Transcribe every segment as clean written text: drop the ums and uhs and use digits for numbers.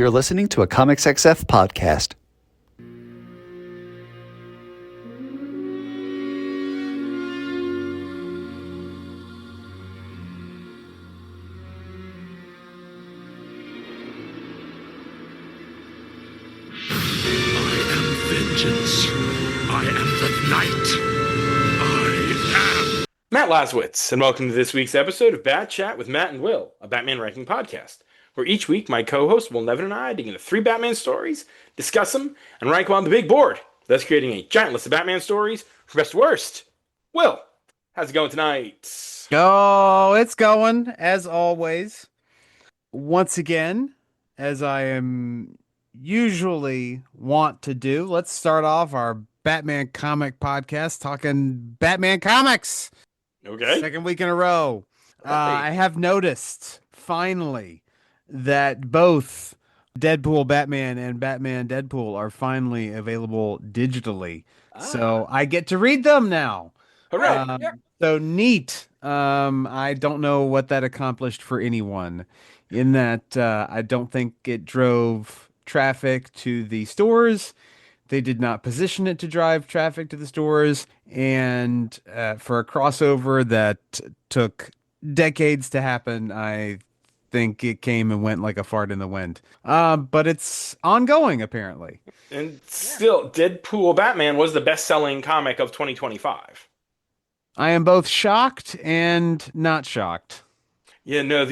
You're listening to a Comics XF podcast. Matt Laswitz, and welcome to this week's episode of Bat Chat with Matt and Will, a Batman ranking podcast, where each week my co-host Will Nevin and I dig into 3 Batman stories, discuss them, and rank them on the big board, thus creating a giant list of Batman stories from best to worst. Will, how's it going tonight? Oh, it's going, as always. Once again, as I am usually want to do, let's start off our Batman comic podcast talking Batman comics. Okay. Second week in a row. Right. I have noticed, finally, that both Deadpool Batman and Batman Deadpool are finally available digitally. So I get to read them now. Hooray. So neat. I don't know what that accomplished for anyone, in that I don't think it drove traffic to the stores. They did not position it to drive traffic to the stores, and for a crossover that took decades to happen, I think it came and went like a fart in the wind. But it's ongoing, apparently. And still, Deadpool Batman was the best-selling comic of 2025. I am both shocked and not shocked. Yeah, no,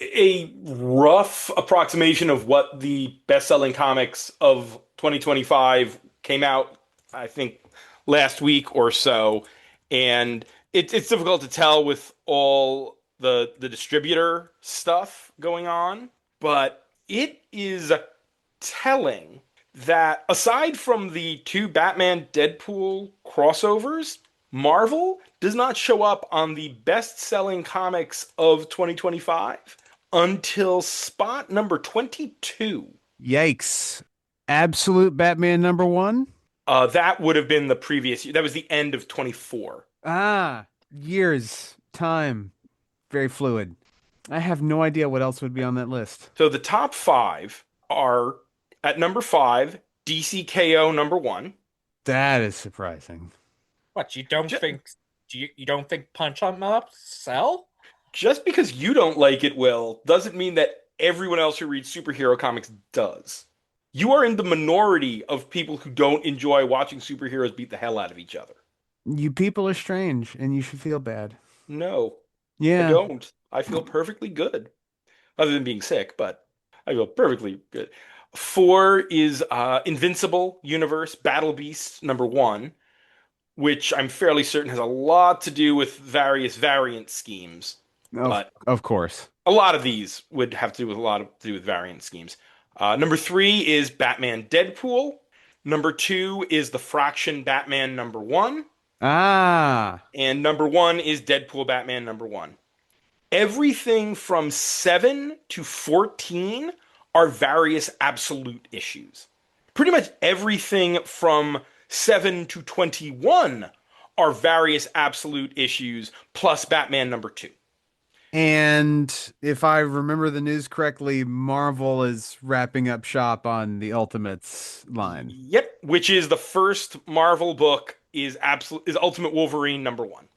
a rough approximation of what the best-selling comics of 2025 came out, I think, last week or so, and it's difficult to tell with all the distributor stuff going on, but it is telling that aside from the 2 Batman Deadpool crossovers, Marvel does not show up on the best-selling comics of 2025 until spot number 22. Yikes. Absolute Batman #1? That would have been the previous year. That was the end of 24. Years, time, very fluid. I have no idea what else would be on that list. So the top 5 are at number 5, DCKO #1. That is surprising. What, you don't think Punch Out Up sell? Just because you don't like it, Will, doesn't mean that everyone else who reads superhero comics does. You are in the minority of people who don't enjoy watching superheroes beat the hell out of each other. You people are strange, and you should feel bad. No, Yeah. I don't. I feel perfectly good. Other than being sick, but I feel perfectly good. 4 is Invincible Universe Battle Beast #1, which I'm fairly certain has a lot to do with various variant schemes. But Of course. a lot of these would have to do with variant schemes. Number 3 is Batman Deadpool. Number 2 is The Fraction Batman #1. And number 1 is Deadpool Batman #1. Everything from 7 to 14 are various absolute issues. Pretty much everything from 7 to 21 are various absolute issues plus Batman #2. And if I remember the news correctly, Marvel is wrapping up shop on the Ultimates line. Yep, which is the first Marvel book is Ultimate Wolverine #1.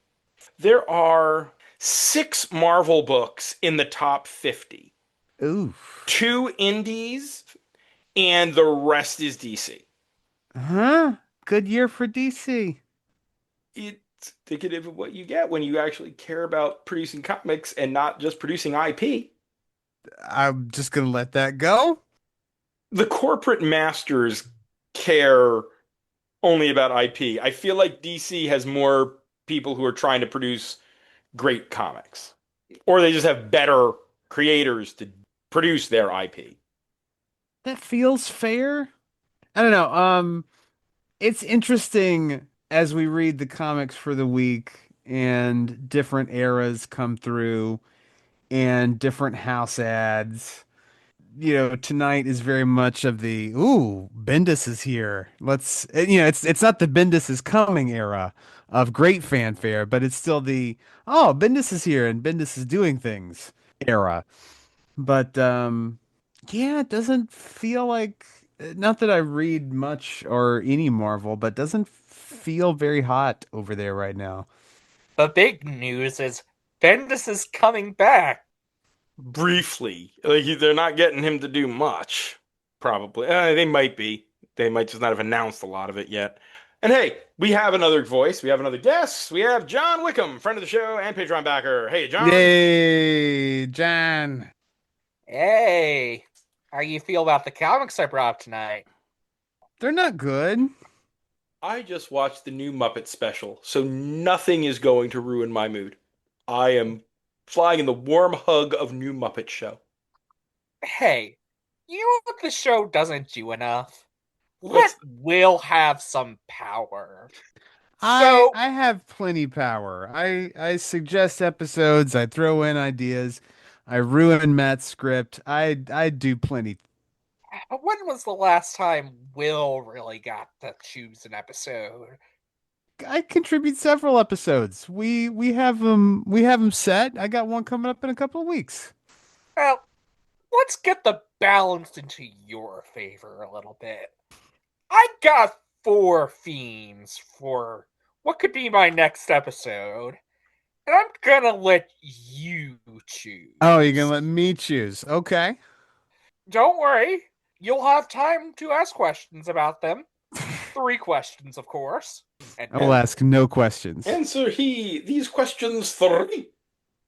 There are 6 Marvel books in the top 50. Ooh. 2 indies, and the rest is DC. Good year for DC. It's indicative of what you get when you actually care about producing comics and not just producing IP. I'm just going to let that go. The corporate masters care only about IP. I feel like DC has more people who are trying to produce great comics, or they just have better creators to produce their IP. That feels fair. I don't know. It's interesting as we read the comics for the week and different eras come through and different house ads. Tonight is very much of the, ooh, Bendis is here. It's not the Bendis is coming era of great fanfare, but it's still the, oh, Bendis is here and Bendis is doing things era. But Yeah, it doesn't feel like, not that I read much or any Marvel, but doesn't feel very hot over there right now. The big news is Bendis is coming back. Briefly. Like they're not getting him to do much. Probably. They might be. They might just not have announced a lot of it yet. And hey, we have another voice. We have another guest. We have John Wickham, friend of the show and Patreon backer. Hey, John. Yay, John. Hey, how you feel about the comics I brought tonight? They're not good. I just watched the new Muppet special, so nothing is going to ruin my mood. I am flying in the warm hug of new Muppet show. Hey, you know what the show doesn't do enough? Let What's Will have some power. I So, I have plenty power. I suggest episodes, I throw in ideas, I ruin Matt's script. I do plenty. when was the last time Will really got to choose an episode? I contribute several episodes. We have them set. I got one coming up in a couple of weeks. Well, let's get the balance into your favor a little bit. I got 4 themes for what could be my next episode, and I'm gonna let you choose. Oh, you're gonna let me choose. Okay. Don't worry, you'll have time to ask questions about them. 3 questions, of course. And I will ask no questions. answer he these questions three?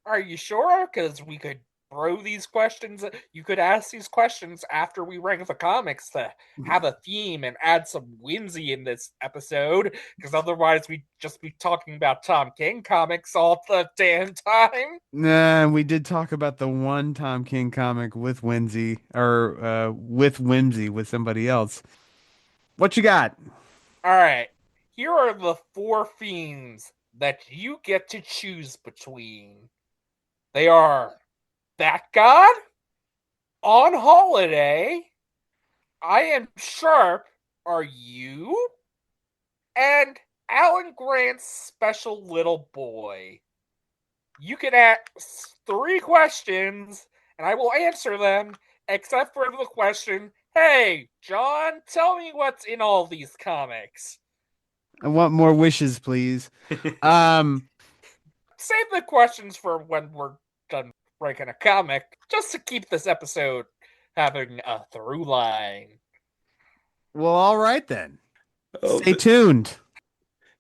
are you sure? Because we could throw these questions. You could ask these questions after we rank the comics to have a theme and add some whimsy in this episode. Because otherwise, we'd just be talking about Tom King comics all the damn time. Nah, we did talk about the one Tom King comic with Whimsy or with Whimsy with somebody else. What you got? All right, here are the 4 themes that you get to choose between. They are Bat God, On Holiday, I Am Sharp, Are You? And Alan Grant's Special Little Boy. You can ask 3 questions, and I will answer them, except for the question, hey, John, tell me what's in all these comics. I want more wishes, please. Um, Save the questions for when we're done ranking a comic, just to keep this episode having a through line. well, all right then. Oh, Stay tuned.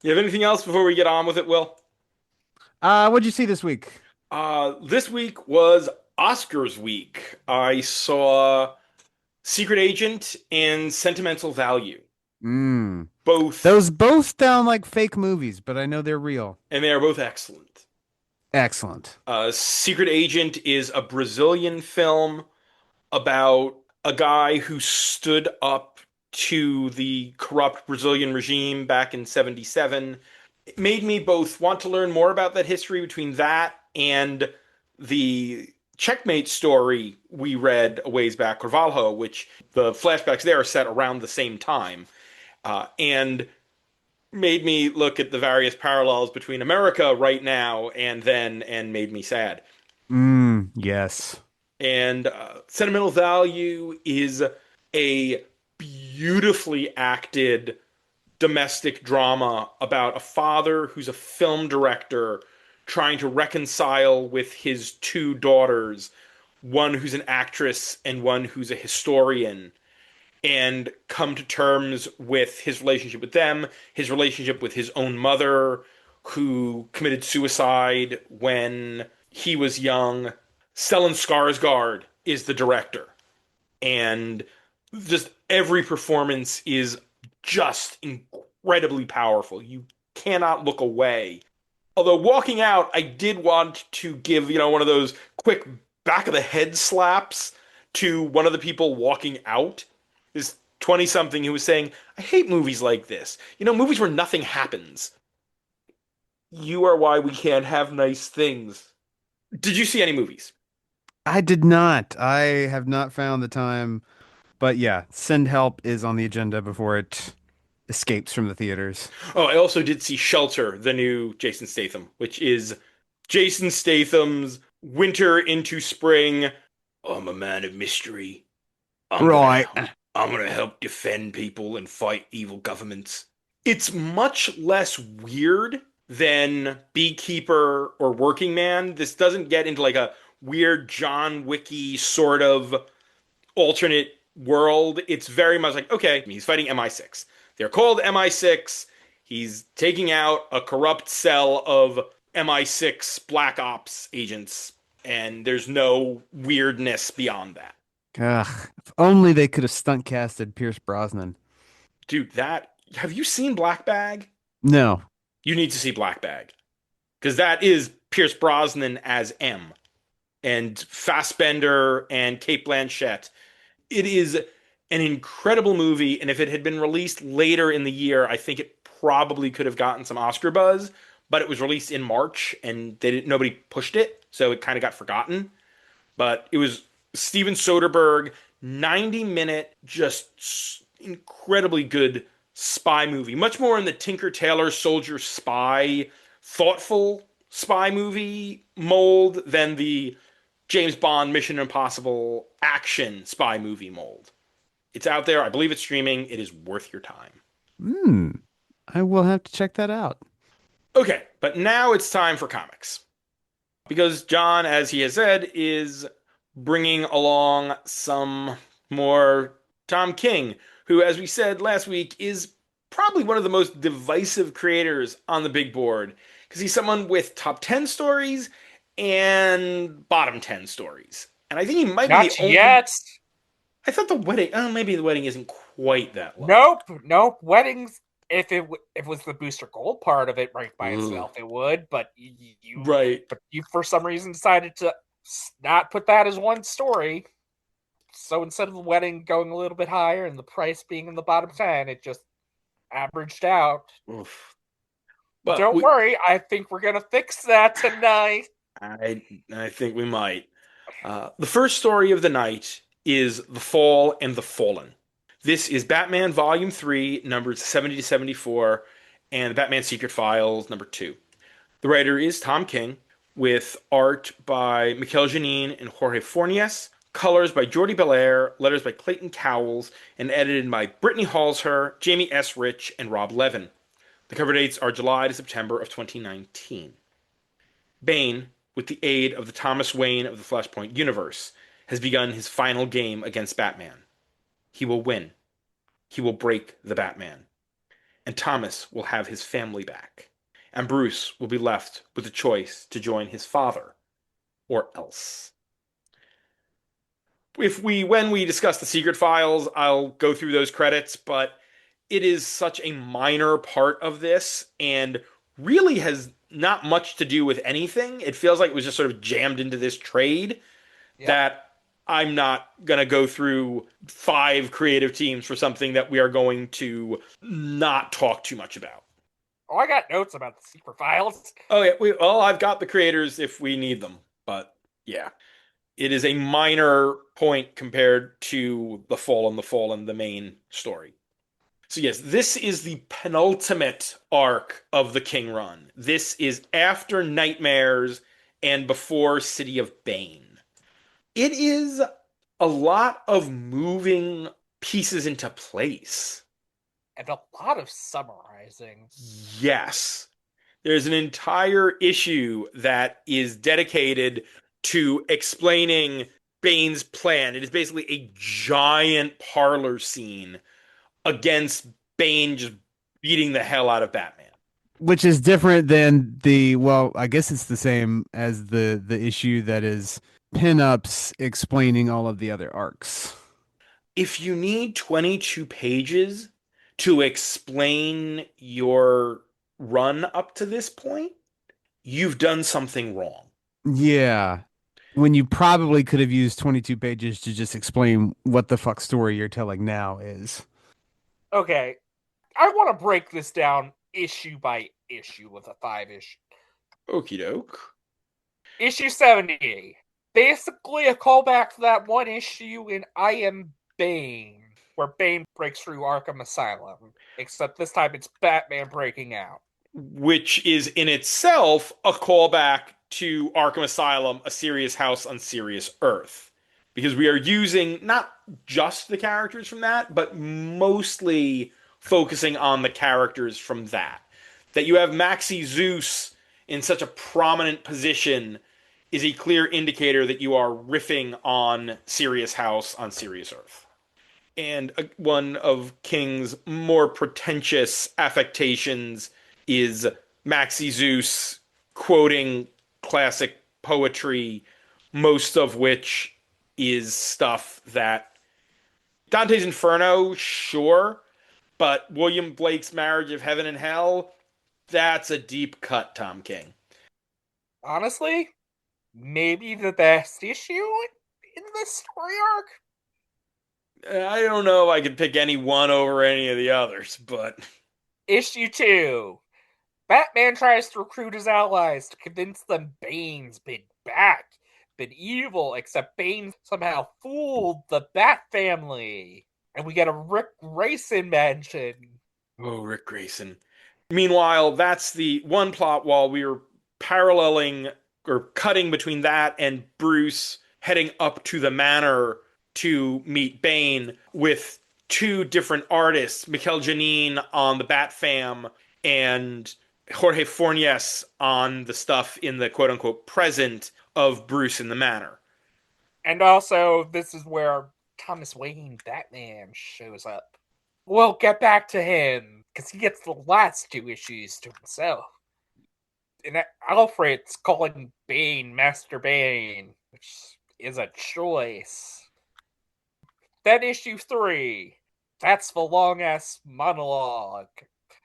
you have anything else before we get on with it, Will? What'd you see this week? This week was Oscars week. I saw Secret Agent and Sentimental Value. Mm. Both, Those both sound like fake movies, but I know they're real. and they are both excellent. Excellent. Secret Agent is a Brazilian film about a guy who stood up to the corrupt Brazilian regime back in 77. It made me both want to learn more about that history between that and the Checkmate story we read a ways back, Carvalho, which the flashbacks there are set around the same time, and made me look at the various parallels between America right now and then, and made me sad. Yes. And Sentimental Value is a beautifully acted domestic drama about a father who's a film director trying to reconcile with his 2 daughters, one who's an actress and one who's a historian, and come to terms with his relationship with them, his relationship with his own mother, who committed suicide when he was young. Stellan Skarsgård is the director, and just every performance is just incredibly powerful. You cannot look away. Although walking out, I did want to give, one of those quick back of the head slaps to one of the people walking out. This 20 something who was saying, I hate movies like this. Movies where nothing happens. You are why we can't have nice things. Did you see any movies? I did not. I have not found the time. But yeah, Send Help is on the agenda before it escapes from the theaters. Oh, I also did see Shelter, the new Jason Statham, which is Jason Statham's winter into spring. I'm a man of mystery. Right. I'm gonna help defend people and fight evil governments. It's much less weird than Beekeeper or Working Man. This doesn't get into like a weird John Wicky sort of alternate world. It's very much like, okay, he's fighting MI6. They're called MI6. He's taking out a corrupt cell of MI6 Black Ops agents, and there's no weirdness beyond that. Ugh. If only they could have stunt casted Pierce Brosnan. Dude, have you seen Black Bag? No. You need to see Black Bag because that is Pierce Brosnan as M and Fassbender and Cate Blanchett. It is an incredible movie, and if it had been released later in the year, I think it probably could have gotten some Oscar buzz. But it was released in March, and nobody pushed it, so it kind of got forgotten. But it was Steven Soderbergh, 90-minute, just incredibly good spy movie. Much more in the Tinker Tailor Soldier Spy, thoughtful spy movie mold than the James Bond Mission Impossible action spy movie mold. It's out there. I believe it's streaming. It is worth your time. I will have to check that out. Okay, but now it's time for comics. Because John, as he has said, is bringing along some more Tom King, who, as we said last week, is probably one of the most divisive creators on the big board. Because he's someone with top 10 stories and bottom 10 stories. And I think he might be Not the only. yet. I thought the wedding. Oh, maybe the wedding isn't quite that low. Nope. Weddings. If it was the Booster Gold part of it right by itself, it would. But you for some reason decided to not put that as one story. So instead of the wedding going a little bit higher and the price being in the bottom 10, it just averaged out. Oof. But don't worry, I think we're gonna fix that tonight. I think we might. The first story of the night is The Fall and the Fallen. This is Batman Volume 3, numbers 70 to 74, and Batman Secret Files, number 2. The writer is Tom King, with art by Mikel Janin and Jorge Fornes, colors by Jordi Belair, letters by Clayton Cowles, and edited by Brittany Halsher, Jamie S. Rich, and Rob Levin. The cover dates are July to September of 2019. Bane, with the aid of the Thomas Wayne of the Flashpoint universe, has begun his final game against Batman. He will win. He will break the Batman. And Thomas will have his family back. And Bruce will be left with the choice to join his father or else. When we discuss the Secret Files, I'll go through those credits, but it is such a minor part of this and really has not much to do with anything. It feels like it was just sort of jammed into this trade that I'm not going to go through 5 creative teams for something that we are going to not talk too much about. Oh, I got notes about the Secret Files. Oh, yeah. I've got the creators if we need them. But, yeah. It is a minor point compared to The Fallen, the main story. So, yes, this is the penultimate arc of the King run. This is after Nightmares and before City of Bane. It is a lot of moving pieces into place. And a lot of summarizing. Yes. There's an entire issue that is dedicated to explaining Bane's plan. It is basically a giant parlor scene against Bane just beating the hell out of Batman. Which is different than I guess it's the same as the issue that is pinups explaining all of the other arcs. If you need 22 pages to explain your run up to this point, you've done something wrong. Yeah. When you probably could have used 22 pages to just explain what the fuck story you're telling now is. Okay. I want to break this down issue by issue with a 5-issue. Okie doke. Issue 70. Basically a callback to that one issue in I Am Bane, where Bane breaks through Arkham Asylum. Except this time it's Batman breaking out. Which is in itself a callback to Arkham Asylum, A Serious House on Serious Earth. because we are using not just the characters from that, but mostly focusing on the characters from that. That you have Maxi Zeus in such a prominent position is a clear indicator that you are riffing on Sirius House on Sirius Earth. And one of King's more pretentious affectations is Maxi Zeus quoting classic poetry, most of which is stuff that Dante's Inferno, sure, but William Blake's Marriage of Heaven and Hell, that's a deep cut, Tom King. Honestly, maybe the best issue in this story arc. I don't know if I could pick any one over any of the others, but Issue 2. Batman tries to recruit his allies to convince them Bane's been evil, except Bane somehow fooled the Bat family. And we get a Rick Grayson mention. oh, Rick Grayson. Meanwhile, that's the one plot while we were paralleling or cutting between that and Bruce heading up to the manor to meet Bane with two different artists, Mikel Janin on the Bat Fam and Jorge Fornes on the stuff in the quote-unquote present of Bruce in the manor. And also, this is where Thomas Wayne Batman shows up. We'll get back to him, because he gets the last two issues to himself. And Alfred's calling Bane Master Bane, which is a choice. Then issue 3. That's the long-ass monologue,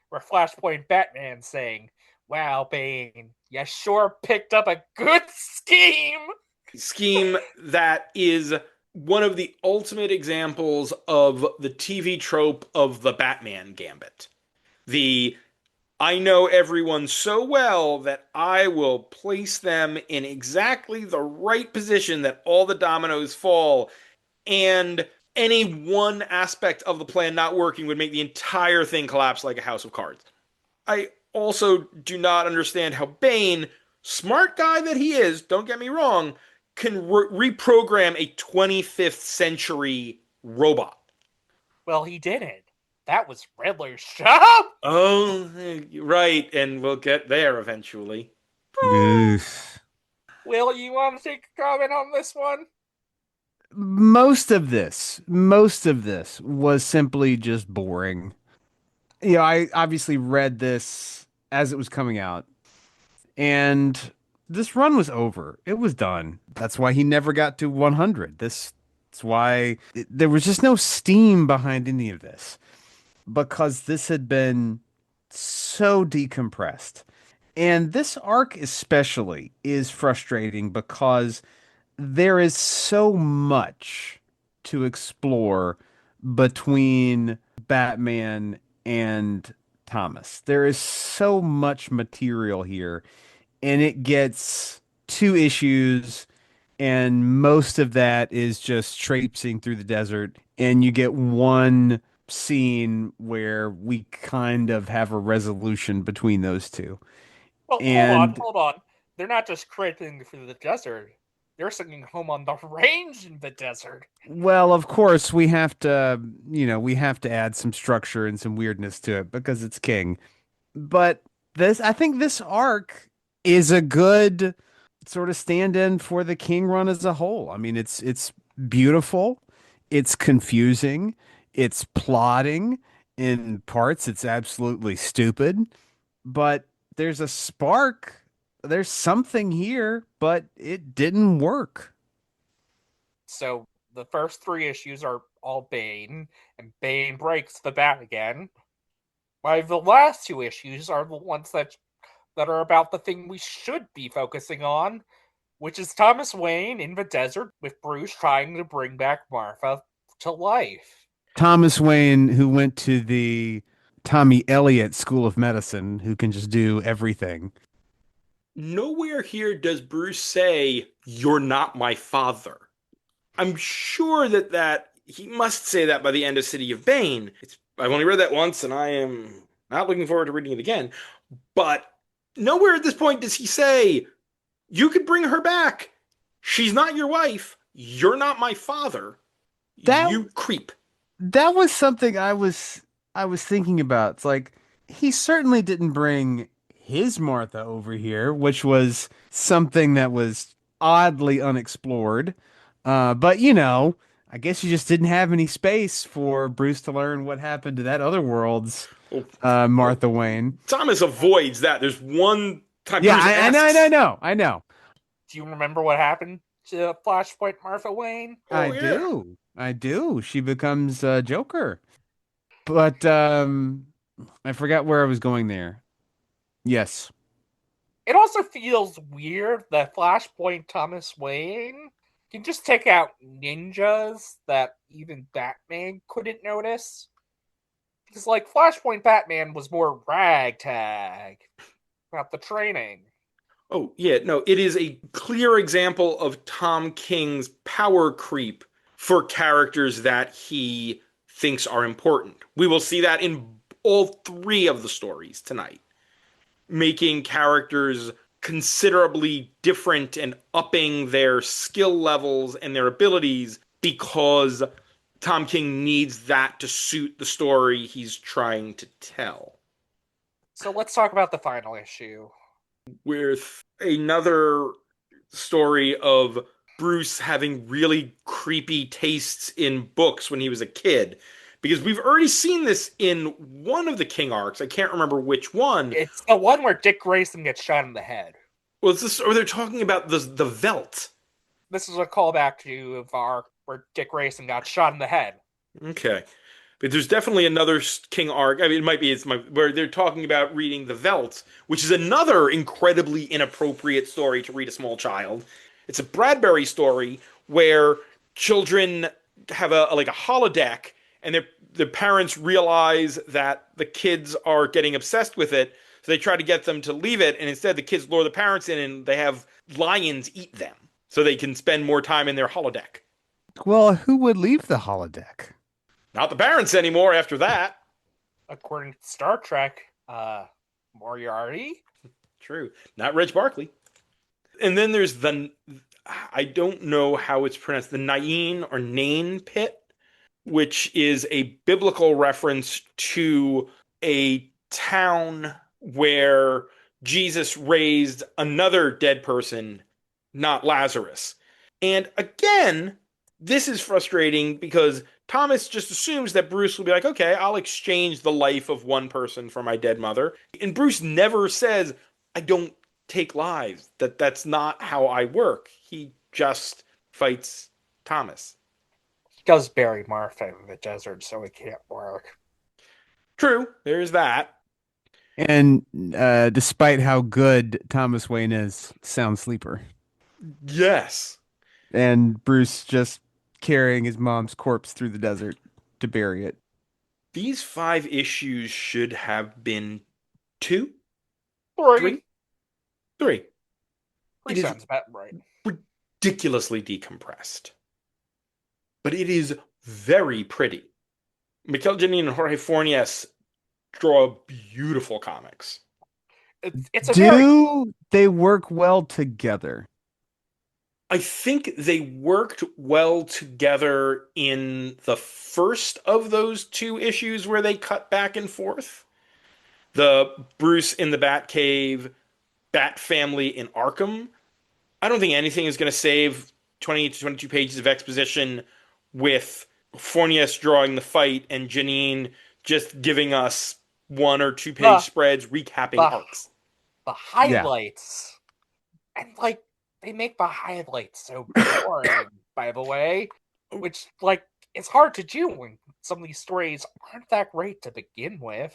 where Flashpoint Batman saying, "Wow, Bane, you sure picked up a good scheme." Scheme that is one of the ultimate examples of the TV trope of the Batman gambit. I know everyone so well that I will place them in exactly the right position that all the dominoes fall, and any one aspect of the plan not working would make the entire thing collapse like a house of cards. I also do not understand how Bane, smart guy that he is, don't get me wrong, can reprogram a 25th century robot. Well, he didn't. That was Riddler's job. Oh, right, and we'll get there eventually. Oof. Will, you want to take a comment on this one? Most of this was simply just boring. You know, I obviously read this as it was coming out, and this run was over. It was done. That's why he never got to 100. That's why there was just no steam behind any of this, because this had been so decompressed. And this arc especially is frustrating because there is so much to explore between Batman and Thomas. There is so much material here, and it gets 2 issues, and most of that is just traipsing through the desert, and you get one scene where we kind of have a resolution between those two. Well, And hold on. They're not just creeping through the desert. They're singing home on the range in the desert. well, of course, we have to, we have to add some structure and some weirdness to it because it's King. But I think this arc is a good sort of stand-in for the King run as a whole. I mean, it's beautiful, it's confusing, it's plotting in parts, it's absolutely stupid, but there's a spark, there's something here, but it didn't work. So the first 3 issues are all Bane, and Bane breaks the bat again. While the last 2 issues are the ones that are about the thing we should be focusing on, which is Thomas Wayne in the desert with Bruce trying to bring back Martha to life. Thomas Wayne, who went to the Tommy Elliott School of Medicine, who can just do everything. Nowhere here does Bruce say, "You're not my father." I'm sure that he must say that by the end of City of Bane. I've only read that once, and I am not looking forward to reading it again. But nowhere at this point does he say, "You could bring her back. She's not your wife. You're not my father. That You creep. that was something I was thinking about. It's like he certainly didn't bring his Martha over here, which was something that was oddly unexplored. But I guess you just didn't have any space for Bruce to learn what happened to that other world's Well, well, Martha Wayne. Thomas avoids that. There's one time Yeah, Bruce I know, I know, I asks, know, I know. Do you remember what happened to Flashpoint Martha Wayne? "Oh I yeah, do. I do. She becomes Joker. But I forgot where I was going there. Yes. It also feels weird that Flashpoint Thomas Wayne can just take out ninjas that even Batman couldn't notice. Because, like, Flashpoint Batman was more ragtag about the training. oh yeah." No, it is a clear example of Tom King's power creep for characters that he thinks are important. We will see that in all three of the stories tonight, making characters considerably different and upping their skill levels and their abilities because Tom King needs that to suit the story he's trying to tell. So let's talk about the final issue. With another story of Bruce having really creepy tastes in books when he was a kid. Because we've already seen this in one of the King arcs. I can't remember which one. It's the one where Dick Grayson gets shot in the head. Well, it's this, or they're talking about the Velt. This is a callback to the arc where Dick Grayson got shot in the head. Okay. But there's definitely another King arc. I mean, it might be where they're talking about reading the Velt, which is another incredibly inappropriate story to read a small child. It's a Bradbury story where children have like a holodeck, and their parents realize that the kids are getting obsessed with it, so they try to get them to leave it, and instead the kids lure the parents in, and they have lions eat them, so they can spend more time in their holodeck. Well, who would leave the holodeck? Not the parents anymore after that. According to Star Trek, Moriarty. True. Not Reg Barkley. And then there's I don't know how it's pronounced, the Nain or Nain pit, which is a biblical reference to a town where Jesus raised another dead person, not Lazarus. And again, this is frustrating because Thomas just assumes that Bruce will be like, okay, I'll exchange the life of one person for my dead mother. And Bruce never says, I don't take lives. That's not how I work. He just fights Thomas. He does bury Martha in the desert, so it can't work. True, there's that. And despite how good Thomas Wayne is, sound sleeper. Yes. And Bruce just carrying his mom's corpse through the desert to bury it. These 5 issues should have been 2, Three. 3. Three It is sounds about right. ridiculously decompressed. But it is very pretty. Mikel Janin and Jorge Fornes draw beautiful comics. It's a very Do they work well together? I think they worked well together in the first of those 2 issues where they cut back and forth. The Bruce in the Batcave, Bat Family in Arkham. I don't think anything is going to save 20 to 22 pages of exposition with Fornes drawing the fight and Janine just giving us 1 or 2 page spreads recapping arcs. the highlights. And like they make the highlights so boring, by the way. Which like it's hard to do when some of these stories aren't that great to begin with.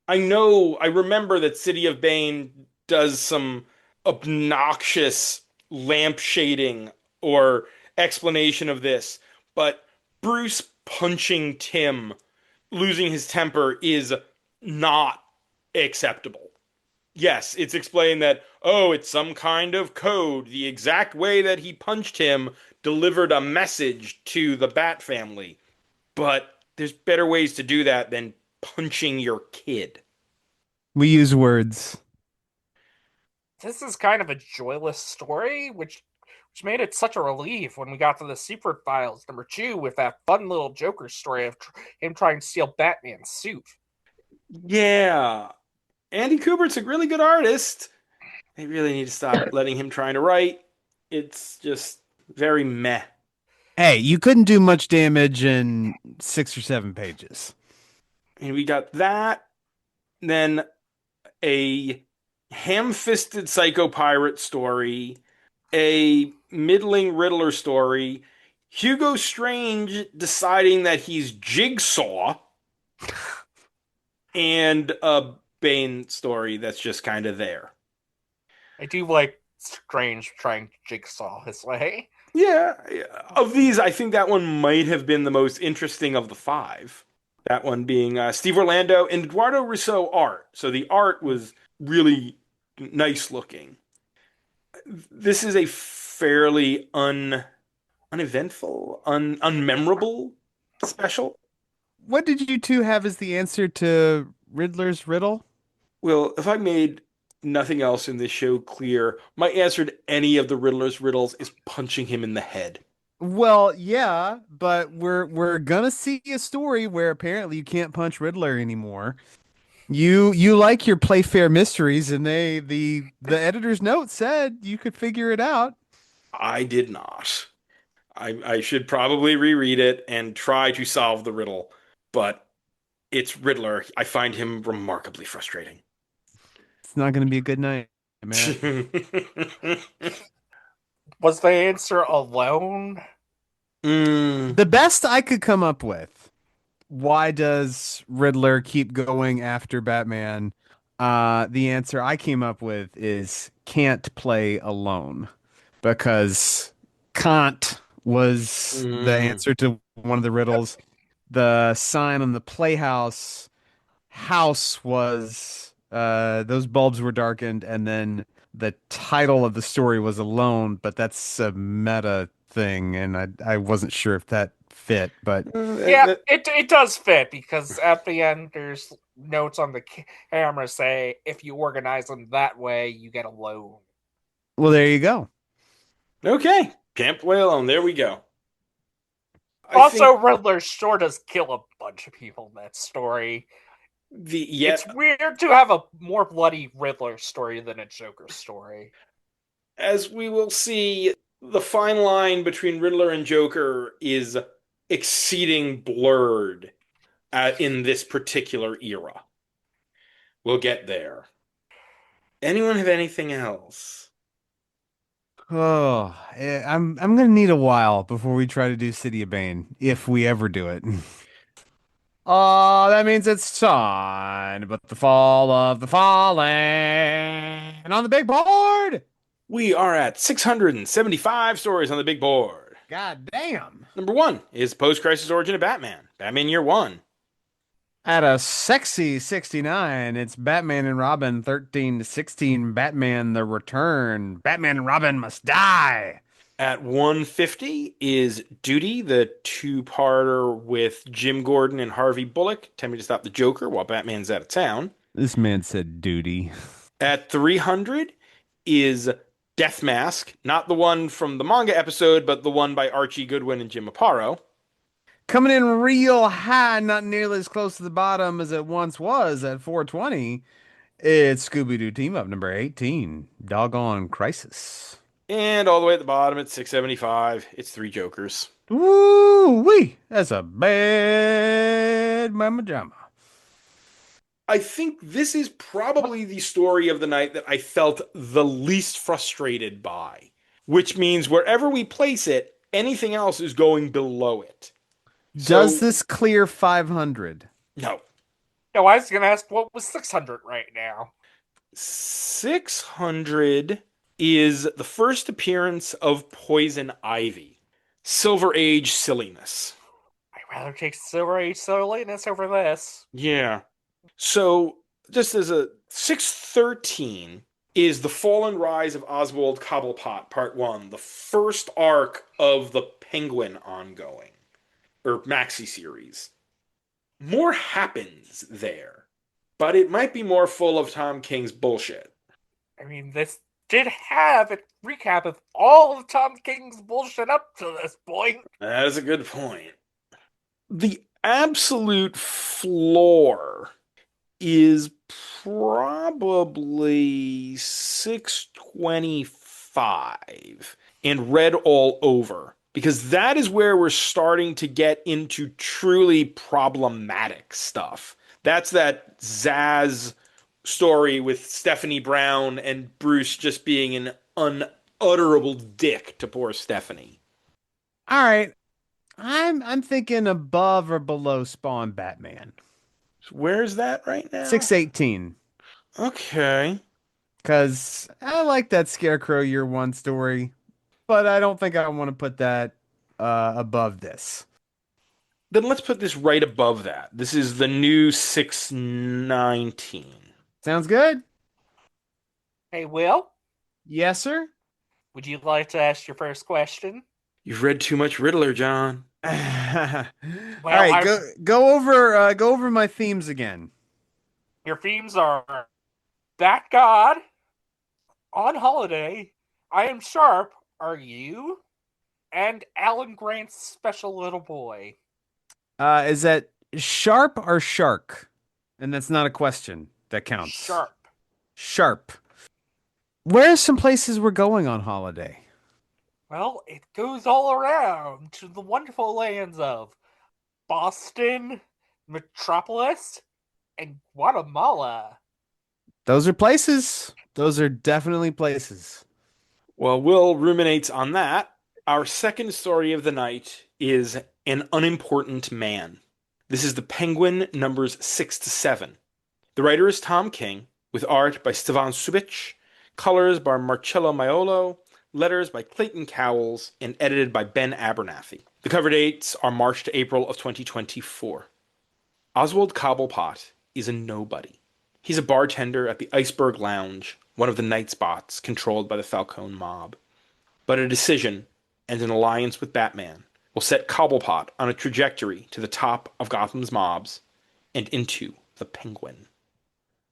I remember that City of Bane does some obnoxious lamp shading or explanation of this, but Bruce punching Tim, losing his temper, is not acceptable. Yes, it's explained that, oh, it's some kind of code. The exact way that he punched him delivered a message to the Bat family. But there's better ways to do that than punching your kid. We use words. This is kind of a joyless story, which which made it such a relief when we got to the Secret Files #2 with that fun little Joker story of him trying to steal Batman's suit. Yeah. Andy Kubert's a really good artist. They really need to stop letting him trying to write. It's just very meh. Hey, you couldn't do much damage in 6 or 7 pages. And we got that. Then a ham-fisted psycho pirate story, a middling Riddler story, Hugo Strange deciding that he's Jigsaw, and a Bane story that's just kind of there. I do like Strange trying to jigsaw his way. Yeah, of these, I think that one might have been the most interesting of the 5. That one being Steve Orlando and Eduardo Rousseau art. So the art was really nice looking. This is a fairly uneventful, unmemorable special. What did you two have as the answer to Riddler's riddle? Well, if I made nothing else in this show clear, my answer to any of the Riddler's riddles is punching him in the head. Well, yeah, but we're gonna see a story where apparently you can't punch Riddler anymore. You like your Playfair mysteries, and the editor's note said you could figure it out. I did not. I should probably reread it and try to solve the riddle, but it's Riddler. I find him remarkably frustrating. It's not gonna be a good night, man. Was the answer alone? The best I could come up with. Why does Riddler keep going after Batman? The answer I came up with is can't play alone, because can't was the answer to one of the riddles. The sign on the playhouse house was those bulbs were darkened, and then the title of the story was alone, but that's a meta thing, and I wasn't sure if that fit, but Yeah, it does fit, because at the end there's notes on the camera say if you organize them that way, you get a loan. well, there you go. Okay, can't play alone. There we go. Also, Riddler sure does kill a bunch of people in that story. It's weird to have a more bloody Riddler story than a Joker story. As we will see, the fine line between Riddler and Joker is exceeding blurred in this particular era. We'll get there. Anyone have anything else? Oh, I'm gonna need a while before we try to do City of Bane, if we ever do it. Oh, that means it's time, but the fall of the fallen and on the big board. We are at 675 stories on the big board. God damn. Number 1 is Post-Crisis Origin of Batman, Batman Year 1. At a sexy 69, it's Batman and Robin 13 to 16, Batman the Return. Batman and Robin must die. At 150 is Duty, the 2-parter with Jim Gordon and Harvey Bullock, attempting to stop the Joker while Batman's out of town. This man said duty. At 300 is Death Mask, not the one from the manga episode, but the one by Archie Goodwin and Jim Aparo. Coming in real high, not nearly as close to the bottom as it once was at 420, it's Scooby-Doo Team Up number 18, Doggone Crisis. And all the way at the bottom at 675, it's 3 Jokers. Woo-wee! That's a bad mama jama. I think this is probably the story of the night that I felt the least frustrated by, which means wherever we place it, anything else is going below it. Does this clear 500? No. No, I was going to ask what was 600 right now. 600 is the first appearance of Poison Ivy. Silver Age silliness. I'd rather take Silver Age silliness over this. Yeah. So, just as a 613 is The Fall and Rise of Oswald Cobblepot, Part 1, the first arc of the Penguin ongoing, or maxi series. More happens there, but it might be more full of Tom King's bullshit. I mean, this did have a recap of all of Tom King's bullshit up to this point. That is a good point. The absolute floor is probably 625 and read all over, because that is where we're starting to get into truly problematic stuff. That's that Zaz story with Stephanie Brown and Bruce just being an unutterable dick to poor Stephanie. All right. I'm thinking above or below Spawn Batman. Where's that right now? 618. Okay. Because I like that Scarecrow Year One story, but I don't think I want to put that above this. Then let's put this right above that. This is the new 619. Sounds good? Hey, Will, Yes, sir. would you like to ask your first question? You've read too much Riddler, John. All right, go over my themes again. Your themes are That God, On Holiday, I Am Sharp, Are You, and Alan Grant's Special Little Boy. Is that sharp or shark? And that's not a question. That counts. Sharp. Sharp. Where are some places we're going on holiday? Well, it goes all around to the wonderful lands of Boston, Metropolis, and Guatemala. Those are places. Those are definitely places. Well, Will ruminates on that. Our second story of the night is An Unimportant Man. This is the Penguin numbers 6 to 7. The writer is Tom King, with art by Stevan Subic, colors by Marcello Maiolo, letters by Clayton Cowles, and edited by Ben Abernathy. The cover dates are March to April of 2024. Oswald Cobblepot is a nobody. He's a bartender at the Iceberg Lounge, one of the night spots controlled by the Falcone mob. But a decision and an alliance with Batman will set Cobblepot on a trajectory to the top of Gotham's mobs and into the Penguin.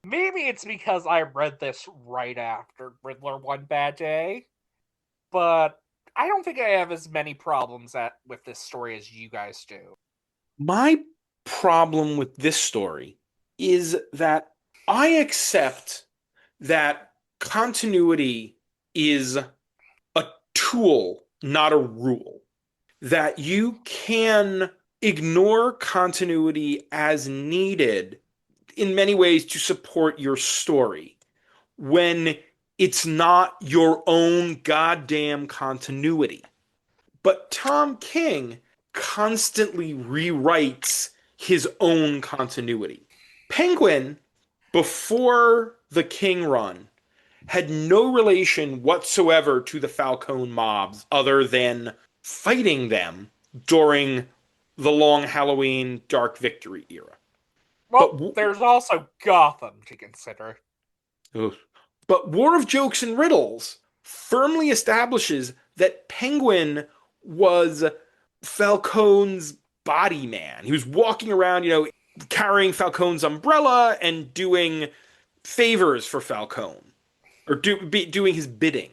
Maybe it's because I read this right after Riddler One Bad Day, but I don't think I have as many problems with this story as you guys do. My problem with this story is that I accept that continuity is a tool, not a rule. That you can ignore continuity as needed in many ways to support your story when it's not your own goddamn continuity. But Tom King constantly rewrites his own continuity. Penguin, before the King run, had no relation whatsoever to the Falcone mobs other than fighting them during the long Halloween Dark Victory era. Well, there's also Gotham to consider. But War of Jokes and Riddles firmly establishes that Penguin was Falcone's body man. He was walking around, carrying Falcone's umbrella and doing favors for Falcone, or doing his bidding,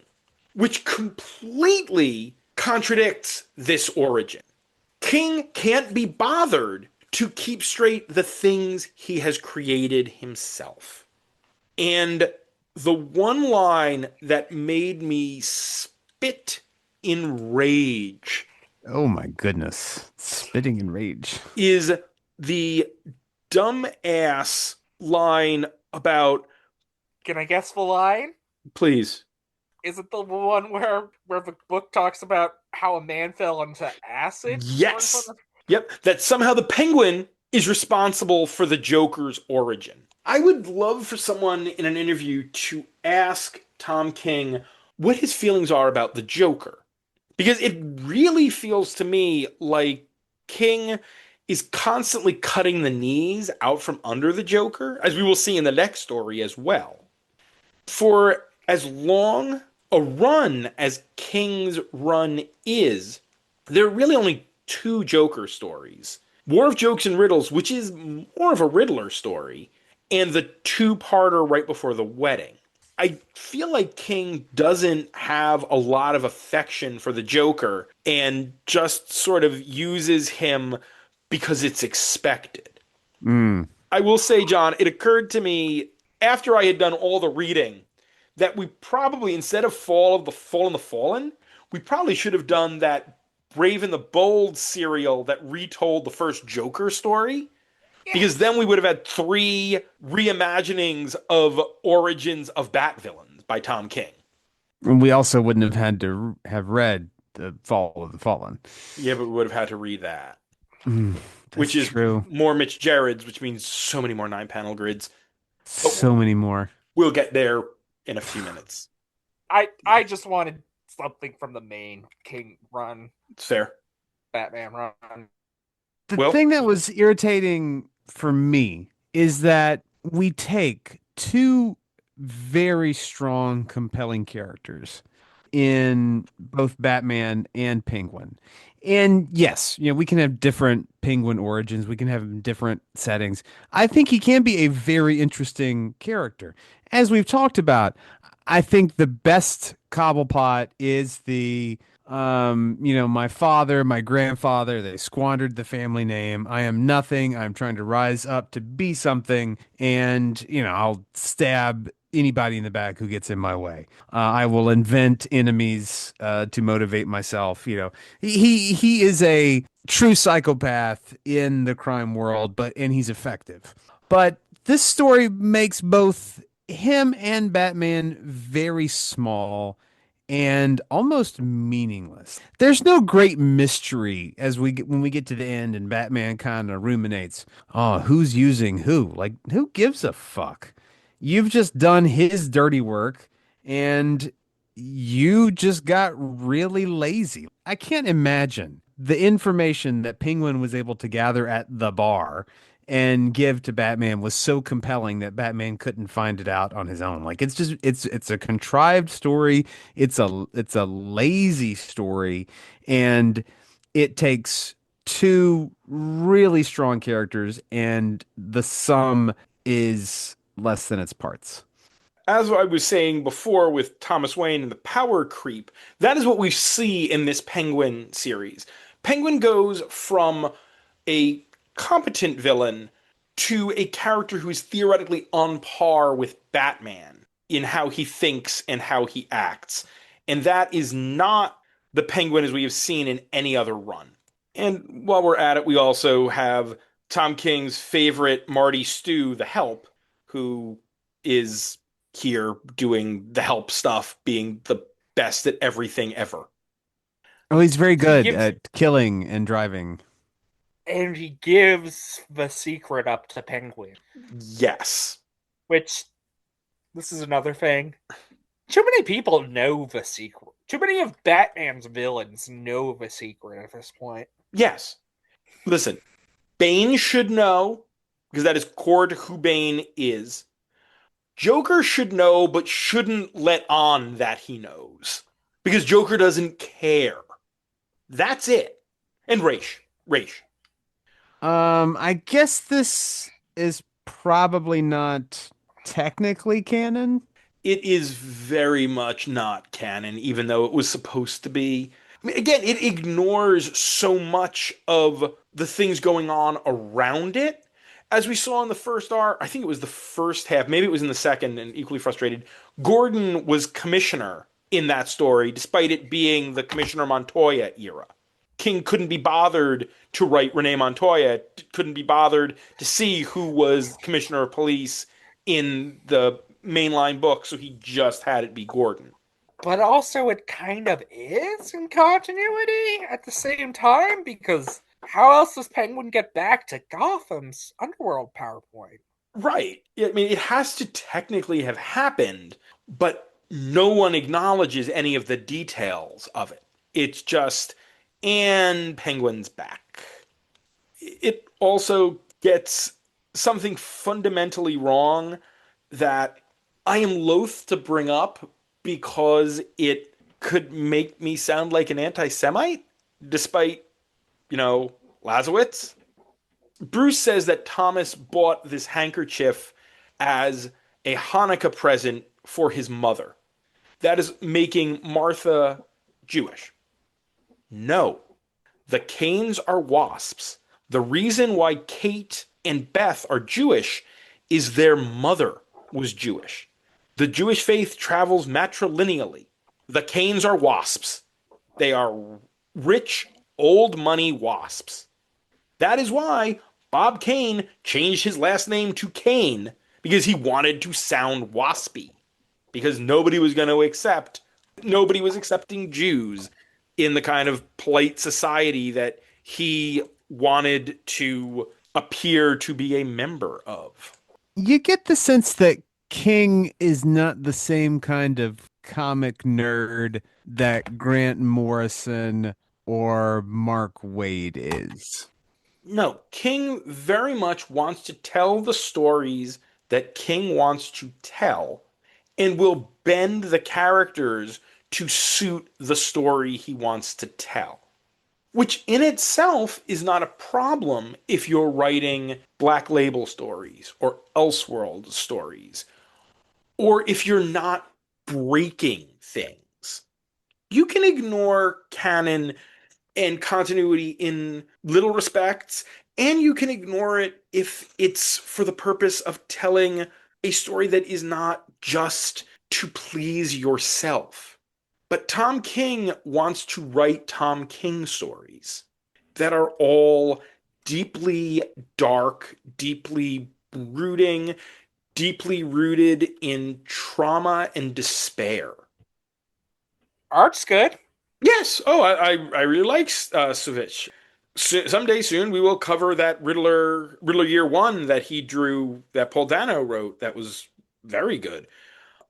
which completely contradicts this origin. King can't be bothered to keep straight the things he has created himself. And the one line that made me spit in rage. Oh my goodness. Spitting in rage. Is the dumbass line about... Can I guess the line? Please. Is it the one where the book talks about how a man fell into acid? Yes. Yep. That somehow the Penguin is responsible for the Joker's origin. I would love for someone in an interview to ask Tom King what his feelings are about the Joker. Because it really feels to me like King is constantly cutting the knees out from under the Joker, as we will see in the next story as well. For as long a run as King's run is, there are really only two Joker stories. War of Jokes and Riddles, which is more of a Riddler story, and the two-parter right before the wedding. I feel like King doesn't have a lot of affection for the Joker and just sort of uses him because it's expected. Mm. I will say, John, it occurred to me after I had done all the reading that we probably, instead of Fall and the Fallen, we probably should have done that Brave and the Bold serial that retold the first Joker story. Because then we would have had 3 reimaginings of origins of Bat villains by Tom King. And we also wouldn't have had to have read the Fall of the Fallen. Yeah, but we would have had to read that. Mm, Which that's is true. more Mitch Gerrard's, which means so many more 9-panel grids. So many more. We'll get there in a few minutes. I just wanted something from the main King run, It's fair. Batman run. The Well- thing that was irritating for me is that we take 2 very strong, compelling characters in both Batman and Penguin. And yes, we can have different Penguin origins. We can have different settings. I think he can be a very interesting character. As we've talked about, I think the best Cobblepot is my father, my grandfather, they squandered the family name. I am nothing. I'm trying to rise up to be something. And, I'll stab anybody in the back who gets in my way. I will invent enemies to motivate myself. He is a true psychopath in the crime world, and he's effective. But this story makes both him and Batman very small and almost meaningless. There's no great mystery when we get to the end and Batman kind of ruminates, "Oh, who's using who? Like, who gives a fuck? You've just done his dirty work and you just got really lazy." I can't imagine the information that Penguin was able to gather at the bar and give to Batman was so compelling that Batman couldn't find it out on his own. Like, it's a contrived story. It's a lazy story, and it takes 2 really strong characters, and the sum is less than its parts. As I was saying before with Thomas Wayne and the power creep, that is what we see in this Penguin series. Penguin goes from a competent villain to a character who is theoretically on par with Batman in how he thinks and how he acts. And that is not the Penguin as we have seen in any other run. And while we're at it, we also have Tom King's favorite Marty Stew, the Help, who is here doing the Help stuff, being the best at everything ever. Oh, he's very good gives- at killing and driving. And he gives the secret up to Penguin. Yes. Which, this is another thing. Too many people know the secret. Too many of Batman's villains know the secret at this point. Yes. Listen, Bane should know, because that is core to who Bane is. Joker should know, but shouldn't let on that he knows. Because Joker doesn't care. That's it. And Raish. I guess this is probably not technically canon. It is very much not canon, even though it was supposed to be. I mean, again, it ignores so much of the things going on around it. As we saw in the first arc, I think it was the first half, maybe it was in the second, and equally frustrated. Gordon was commissioner in that story, despite it being the Commissioner Montoya era. King couldn't be bothered to write Renee Montoya, couldn't be bothered to see who was Commissioner of Police in the mainline book, so he just had it be Gordon. But also, it kind of is in continuity at the same time, because how else does Penguin get back to Gotham's underworld PowerPoint? Right. I mean, it has to technically have happened, but no one acknowledges any of the details of it. It's just, and Penguin's back. It also gets something fundamentally wrong that I am loath to bring up because it could make me sound like an anti-Semite, despite, Lazowitz. Bruce says that Thomas bought this handkerchief as a Hanukkah present for his mother. That is making Martha Jewish. No, the Canes are wasps. The reason why Kate and Beth are Jewish is their mother was Jewish. The Jewish faith travels matrilineally. The Canes are wasps. They are rich, old money wasps. That is why Bob Kane changed his last name to Kane, because he wanted to sound waspy. Because nobody was accepting Jews in the kind of polite society that he wanted to appear to be a member of. You get the sense that King is not the same kind of comic nerd that Grant Morrison or Mark Waid is. No, King very much wants to tell the stories that King wants to tell and will bend the characters to suit the story he wants to tell. Which in itself is not a problem if you're writing Black Label stories or Elseworld stories, or if you're not breaking things. You can ignore canon and continuity in little respects, and you can ignore it if it's for the purpose of telling a story that is not just to please yourself. But Tom King wants to write Tom King stories that are all deeply dark, deeply brooding, deeply rooted in trauma and despair. Art's good. Yes. Oh, I really like Savich. Someday soon we will cover that Riddler Year One that he drew, that Paul Dano wrote. That was very good.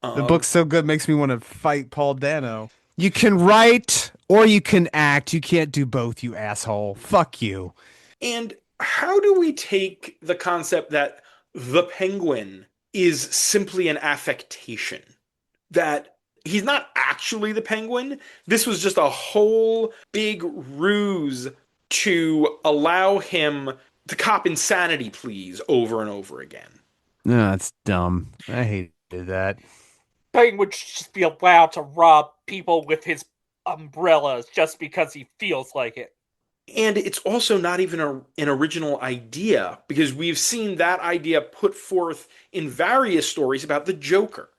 The book's so good, makes me want to fight Paul Dano. You can write or you can act. You can't do both, you asshole. Fuck you. And how do we take the concept that the Penguin is simply an affectation? That he's not actually the Penguin? This was just a whole big ruse to allow him to cop insanity pleas over and over again. No, that's dumb. I hated that. Penguin should just be allowed to rob people with his umbrellas just because he feels like it. And it's also not even an original idea, because we've seen that idea put forth in various stories about the Joker.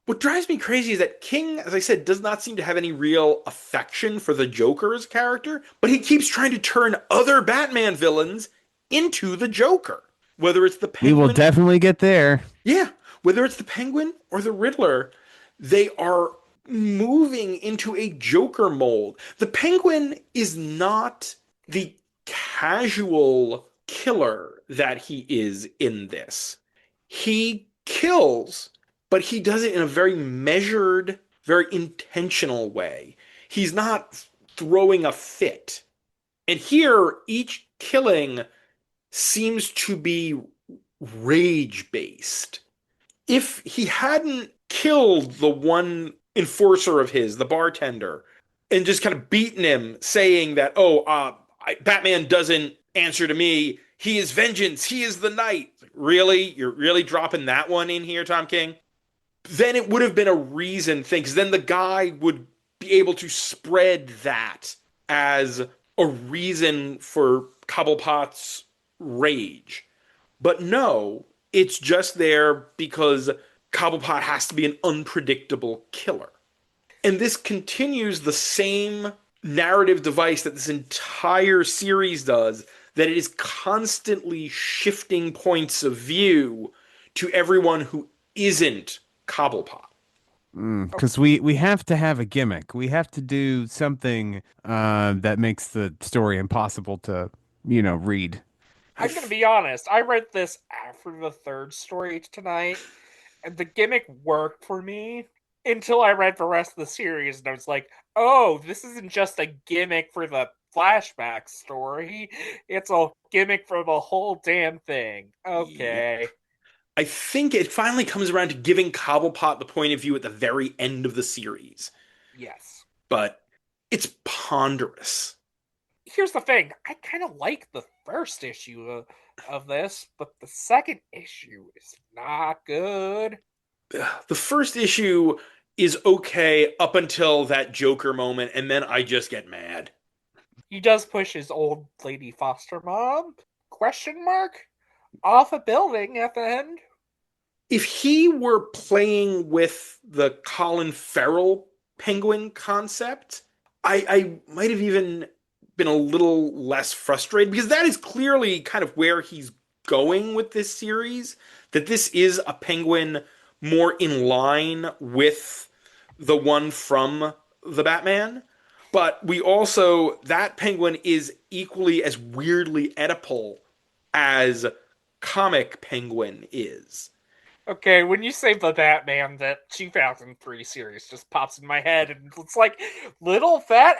What drives me crazy is that King, as I said, does not seem to have any real affection for the Joker as a character, but he keeps trying to turn other Batman villains into the Joker. Whether it's the Penguin. We will definitely get there. Yeah, whether it's the Penguin or the Riddler, they are moving into a Joker mold. The Penguin is not the casual killer that he is in this. He kills, but he does it in a very measured, very intentional way. He's not throwing a fit. And here, each killing seems to be rage-based. If he hadn't killed the one enforcer of his, the bartender, and just kind of beaten him, saying that, Batman doesn't answer to me, he is vengeance, he is the night. Really? You're really dropping that one in here, Tom King? Then it would have been a reason thing, because then the guy would be able to spread that as a reason for Cobblepot's rage. But no, it's just there because Cobblepot has to be an unpredictable killer. And this continues the same narrative device that this entire series does, that it is constantly shifting points of view to everyone who isn't Cobblepot. Because we have to have a gimmick. We have to do something that makes the story impossible to, read. I'm going to be honest. I read this after the third story tonight, and the gimmick worked for me until I read the rest of the series, and I was like, oh, this isn't just a gimmick for the flashback story. It's a gimmick for the whole damn thing. Okay. Yeah. I think it finally comes around to giving Cobblepot the point of view at the very end of the series. Yes. But it's ponderous. Here's the thing. I kind of like the first issue of this, but the second issue is not good. the first issue is okay up until that Joker moment, and then I just get mad. He does push his old lady foster mom, question mark, off a building at the end. If he were playing with the Colin Farrell Penguin concept, I might have even been a little less frustrated because that is clearly kind of where he's going with this series. That this is a Penguin more in line with the one from the Batman. But we also, that Penguin is equally as weirdly Oedipal as comic Penguin is. Okay, when you say the Batman, that 2003 series just pops in my head, and it's like little fat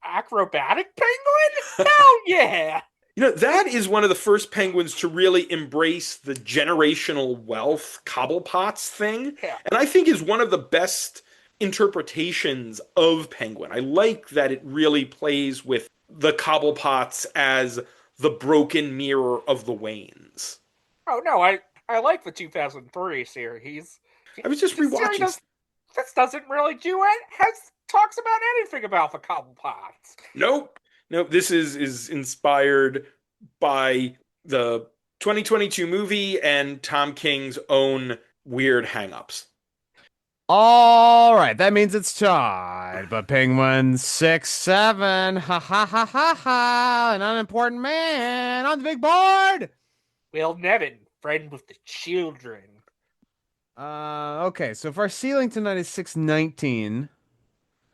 acrobatic penguin. Hell yeah! That is one of the first Penguins to really embrace the generational wealth Cobblepots thing, Yeah. and I think is one of the best interpretations of Penguin. I like that it really plays with the Cobblepots as the broken mirror of the Waynes. Oh no, I like the 2003 series. I was just This series rewatching. this doesn't really do it. Has talks about anything about the Cobblepots. Nope. Nope. This is inspired by the 2022 movie and Tom King's own weird hangups. All right, that means it's tied. But Penguin 6-7. Ha ha ha ha ha. An unimportant man on the big board. Will Nevin, friend with the children. Okay, so if our ceiling tonight is 619,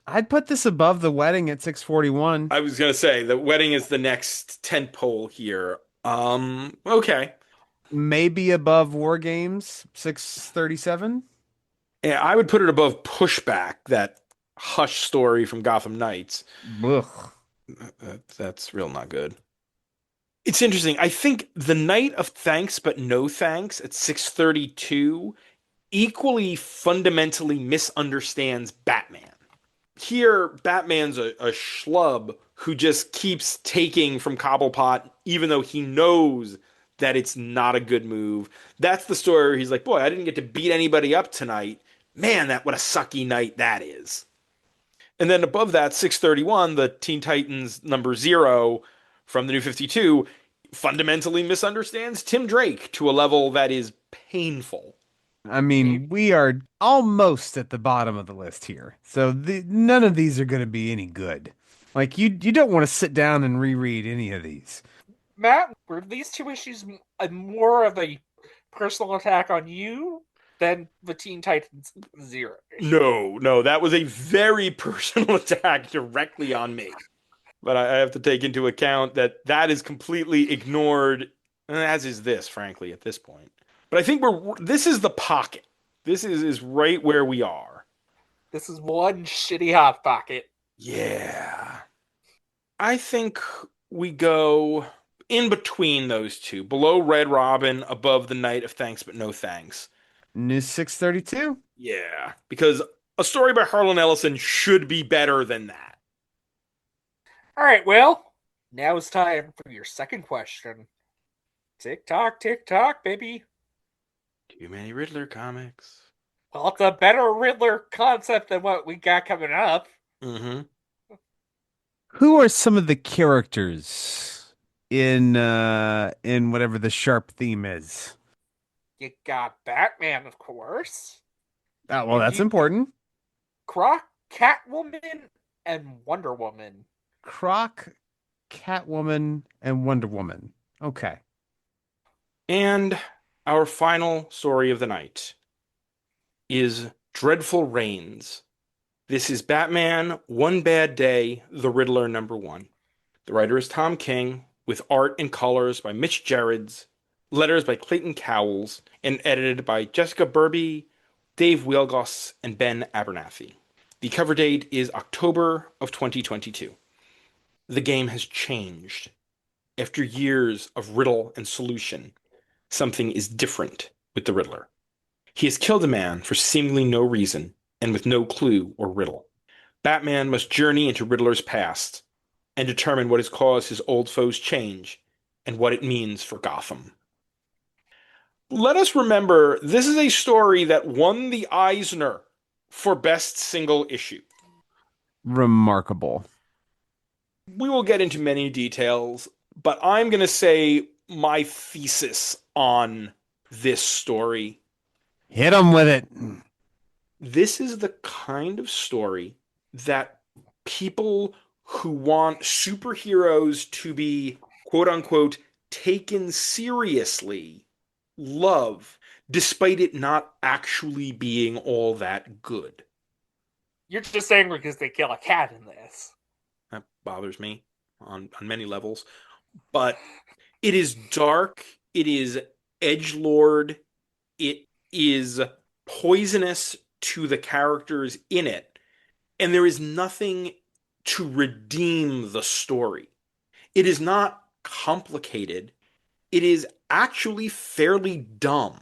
I'd put this above the wedding at 641. I was gonna say the wedding is the next tent pole here. Okay. Maybe above War Games 637. Yeah, I would put it above Pushback, that Hush story from Gotham Knights. Ugh. That's real not good. It's interesting. I think The Night of Thanks But No Thanks at 632 equally fundamentally misunderstands Batman. Here, Batman's a schlub who just keeps taking from Cobblepot, even though he knows that it's not a good move. That's the story where he's like, boy, I didn't get to beat anybody up tonight. Man, that what a sucky night that is. And then above that, 631, the Teen Titans number 0 from the New 52 fundamentally misunderstands Tim Drake to a level that is painful. I mean, we are almost at the bottom of the list here. So none of these are going to be any good. Like you don't want to sit down and reread any of these. Matt, were these two issues more of a personal attack on you than the Teen Titans Zero? No, that was a very personal attack directly on me. But I have to take into account that that is completely ignored, as is this, frankly, at this point. But I think this is the pocket. This is right where we are. This is one shitty hot pocket. Yeah. I think we go in between those two, below Red Robin, above the Night of Thanks But No Thanks. New 632. Yeah, because a story by Harlan Ellison should be better than that. All right, well, now it's time for your second question. Tick tock, baby. Too many Riddler comics. Well, it's a better Riddler concept than what we got coming up. Mm-hmm. Who are some of the characters in whatever the sharp theme is? You got Batman, of course. Oh, well, that's important. Croc, Catwoman, and Wonder Woman. Croc, Catwoman, and Wonder Woman. Okay. And our final story of the night is Dreadful Reigns. This is Batman, One Bad Day, The Riddler #1. The writer is Tom King, with art and colors by Mitch Gerrits, letters by Clayton Cowles, and edited by Jessica Burby, Dave Wielgoss, and Ben Abernathy. The cover date is October of 2022. The game has changed. After years of riddle and solution, something is different with the Riddler. He has killed a man for seemingly no reason and with no clue or riddle. Batman must journey into Riddler's past and determine what has caused his old foe's change and what it means for Gotham. Let us remember this is a story that won the Eisner for best single issue. Remarkable. We will get into many details, but I'm going to say my thesis on this story. Hit him with it. This is the kind of story that people who want superheroes to be quote unquote taken seriously love, despite it not actually being all that good. You're just angry because they kill a cat in this. That bothers me on many levels. But it is dark, it is edgelord, it is poisonous to the characters in it, and there is nothing to redeem the story. It is not complicated, it is actually fairly dumb.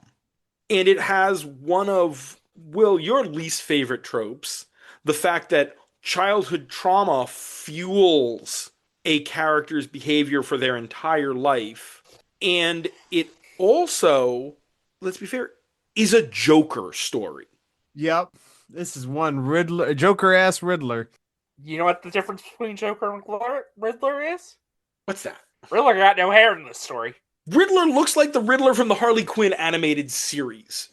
And it has one of, Will, your least favorite tropes, the fact that childhood trauma fuels a character's behavior for their entire life. And it also, let's be fair, is a Joker story. Yep. This is one Riddler, Joker ass Riddler. You know what the difference between Joker and Riddler is? What's that? Riddler got no hair in this story. Riddler looks like the Riddler from the Harley Quinn animated series.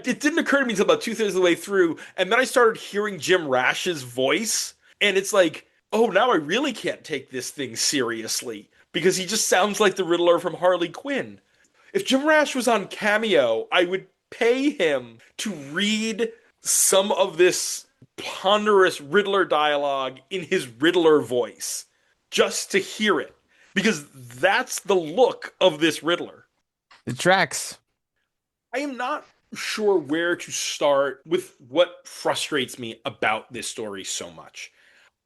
It didn't occur to me until about 2/3 of the way through, and then I started hearing Jim Rash's voice, and it's like, oh, now I really can't take this thing seriously, because he just sounds like the Riddler from Harley Quinn. If Jim Rash was on Cameo, I would pay him to read some of this ponderous Riddler dialogue in his Riddler voice, just to hear it, because that's the look of this Riddler. It tracks. I am not sure where to start with what frustrates me about this story so much.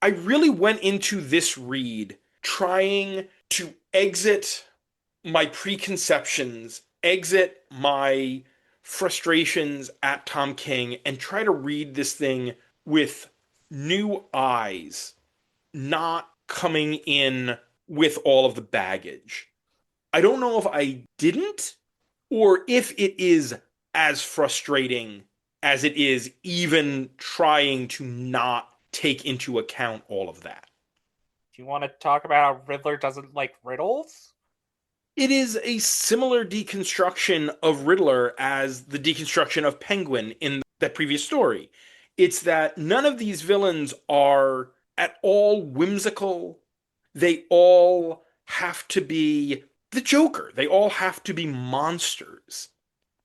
I really went into this read trying to exit my preconceptions, exit my frustrations at Tom King, and try to read this thing with new eyes, not coming in with all of the baggage. I don't know if I didn't, or if it is as frustrating as it is even trying to not take into account all of that. Do you want to talk about how Riddler doesn't like riddles? It is a similar deconstruction of Riddler as the deconstruction of Penguin in that previous story. It's that none of these villains are at all whimsical. They all have to be the Joker. They all have to be monsters.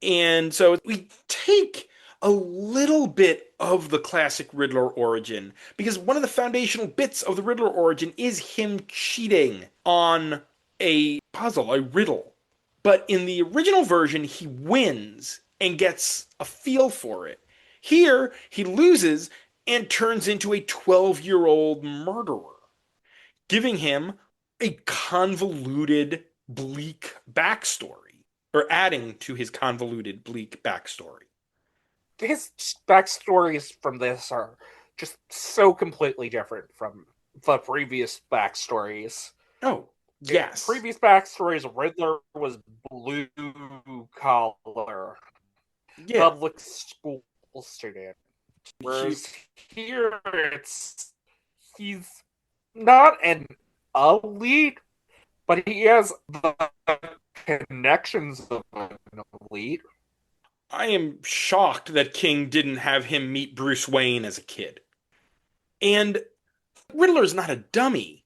And so we take a little bit of the classic Riddler origin, because one of the foundational bits of the Riddler origin is him cheating on a puzzle, a riddle. But in the original version, he wins and gets a feel for it. Here, he loses and turns into a 12-year-old murderer, giving him a convoluted, bleak backstory, or adding to his convoluted, bleak backstory. His backstories from this are just so completely different from the previous backstories. Oh, yes. Previous backstories, Riddler was blue collar, Yeah. public school student. Whereas here he's not an elite, but he has the connections of an elite. I am shocked that King didn't have him meet Bruce Wayne as a kid. And Riddler's not a dummy,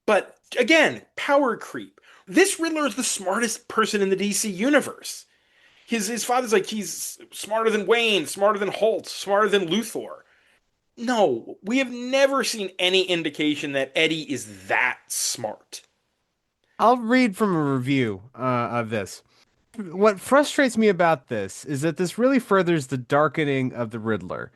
but again, power creep. This Riddler is the smartest person in the DC universe. His father's like, he's smarter than Wayne, smarter than Holt, smarter than Luthor. No, we have never seen any indication that Eddie is that smart. I'll read from a review of this. What frustrates me about this is that this really furthers the darkening of the Riddler.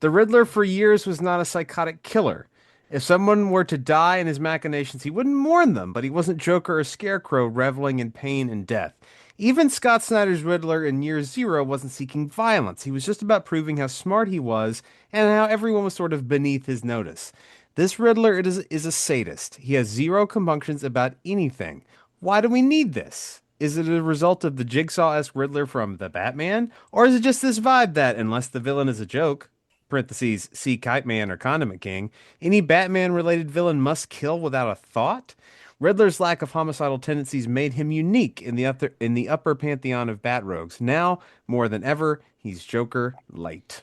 The Riddler for years was not a psychotic killer. If someone were to die in his machinations, he wouldn't mourn them, but he wasn't Joker or Scarecrow reveling in pain and death. Even Scott Snyder's Riddler in Year Zero wasn't seeking violence. He was just about proving how smart he was and how everyone was sort of beneath his notice. This Riddler is a sadist. He has zero compunctions about anything. Why do we need this? Is it a result of the Jigsaw-esque Riddler from The Batman? Or is it just this vibe that, unless the villain is a joke, parentheses, see Kite Man or Condiment King, any Batman-related villain must kill without a thought? Riddler's lack of homicidal tendencies made him unique in the upper pantheon of bat rogues. Now, more than ever, he's Joker light.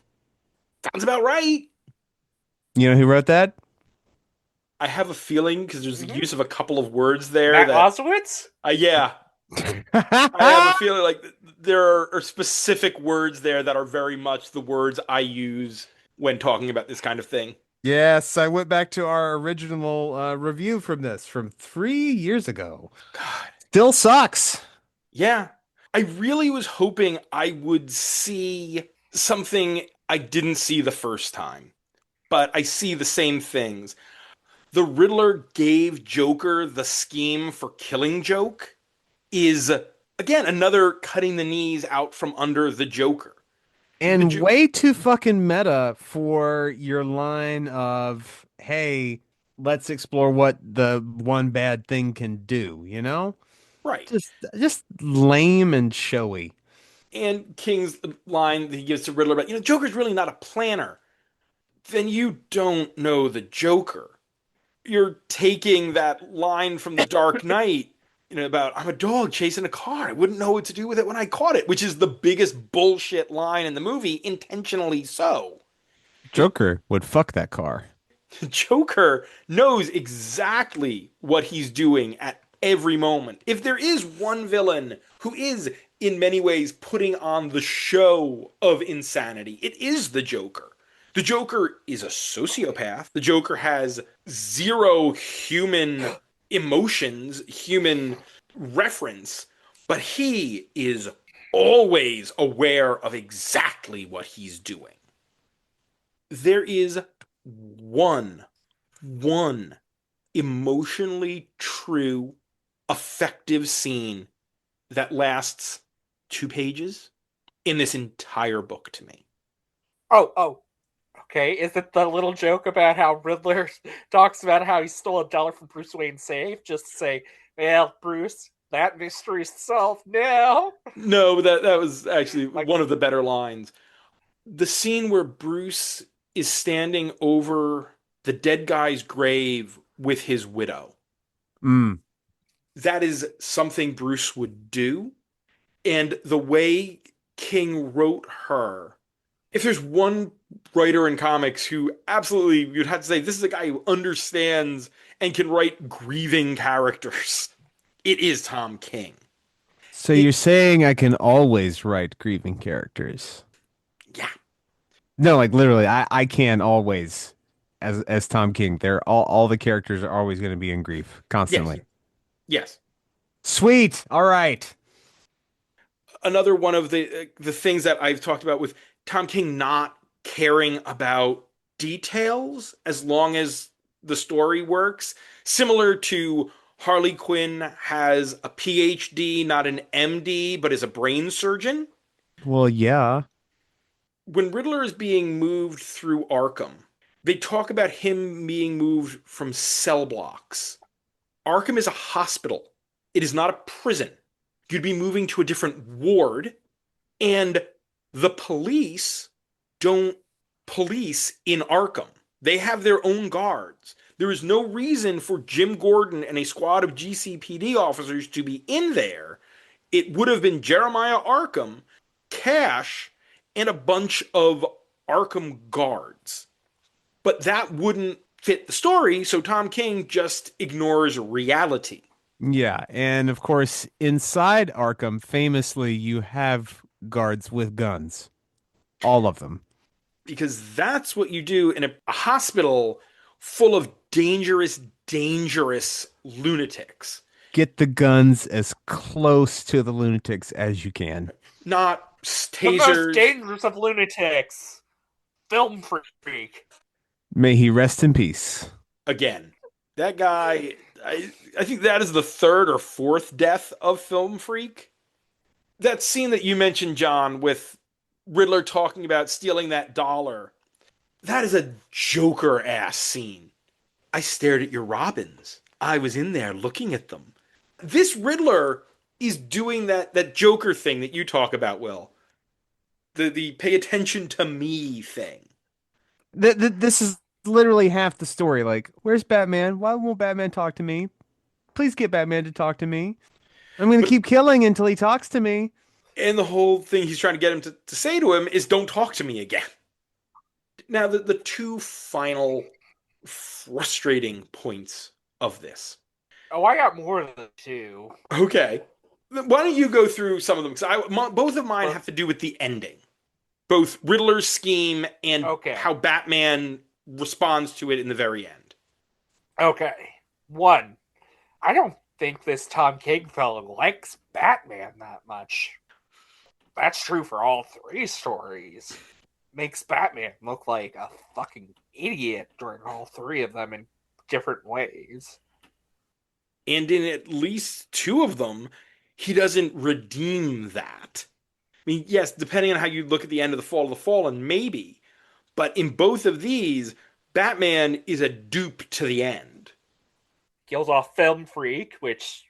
Sounds about right. You know who wrote that? I have a feeling because there's the Mhm. use of a couple of words there Matt that, Oswitz? yeah, I have a feeling like there are specific words there that are very much the words I use when talking about this kind of thing. Yes, I went back to our original review from this from 3 years ago. God, Still sucks. yeah. I really was hoping I would see something I didn't see the first time, but I see the same things. The Riddler gave Joker the scheme for killing Joke is, again, another cutting the knees out from under the Joker. The And jo- way too fucking meta for your line of, hey, let's explore what the one bad thing can do, you know? right. Just lame and showy. And King's line that he gives to Riddler about, Joker's really not a planner. Then you don't know the Joker. You're taking that line from The Dark Knight, about I'm a dog chasing a car. I wouldn't know what to do with it when I caught it, which is the biggest bullshit line in the movie, intentionally so. Joker would fuck that car. Joker knows exactly what he's doing at every moment. If there is one villain who is, in many ways, putting on the show of insanity, it is the Joker. The Joker is a sociopath. The Joker has zero human emotions, human reference, but he is always aware of exactly what he's doing. There is one emotionally true, effective scene that lasts 2 pages in this entire book to me. Oh. Okay, is it the little joke about how Riddler talks about how he stole $1 from Bruce Wayne's safe just to say, well, Bruce, that mystery's solved now? No, that was actually Like, one of the better lines. The scene where Bruce is standing over the dead guy's grave with his widow. Mm. That is something Bruce would do. And the way King wrote her, if there's one writer in comics who absolutely you'd have to say this is a guy who understands and can write grieving characters, it is Tom King. So It, you're saying I can always write grieving characters? yeah, No, like literally, I can always, as Tom King. They're all the characters are always going to be in grief yes, constantly. yes. Sweet. All right. Another one of the things that I've talked about with Tom King not caring about details as long as the story works, similar to Harley Quinn has a PhD, not an MD, but is a brain surgeon. Well, yeah. When Riddler is being moved through Arkham, they talk about him being moved from cell blocks. Arkham is a hospital. It is not a prison. You'd be moving to a different ward, and the police don't police in Arkham. They have their own guards. There is no reason for Jim Gordon and a squad of GCPD officers to be in there. It would have been Jeremiah Arkham, Cash, and a bunch of Arkham guards. But that wouldn't fit the story, so Tom King just ignores reality. Yeah, and of course, inside Arkham, famously, you have guards with guns. All of them. Because that's what you do in a hospital full of dangerous lunatics. Get the guns as close to the lunatics as you can. Not the most tasers. dangerous of lunatics. Film freak. May he rest in peace. Again, that guy, I think that is the third or fourth death of Film Freak. That scene that you mentioned, John, with Riddler talking about stealing that dollar, that is a Joker ass scene. I stared at your robins. I was in there looking at them. This Riddler is doing that Joker thing that you talk about, Will. The pay attention to me thing. This is literally half the story. Like, where's Batman? Why won't Batman talk to me? Please get Batman to talk to me. I'm gonna But keep killing until he talks to me. and the whole thing he's trying to get him to say to him is don't talk to me again. Now the two final frustrating points of this. Oh, I got more than two. Okay. Why don't you go through some of them? Because both of mine have to do with the ending. Both Riddler's scheme and Okay. how Batman responds to it in the very end. Okay. One, I don't think this Tom King fellow likes Batman that much. That's true for all three stories. Makes Batman look like a fucking idiot during all three of them in different ways. And in at least two of them, he doesn't redeem that. I mean, yes, depending on how you look at the end of the Fall of the Fallen, maybe. But in both of these, Batman is a dupe to the end. Kills off Film Freak, which,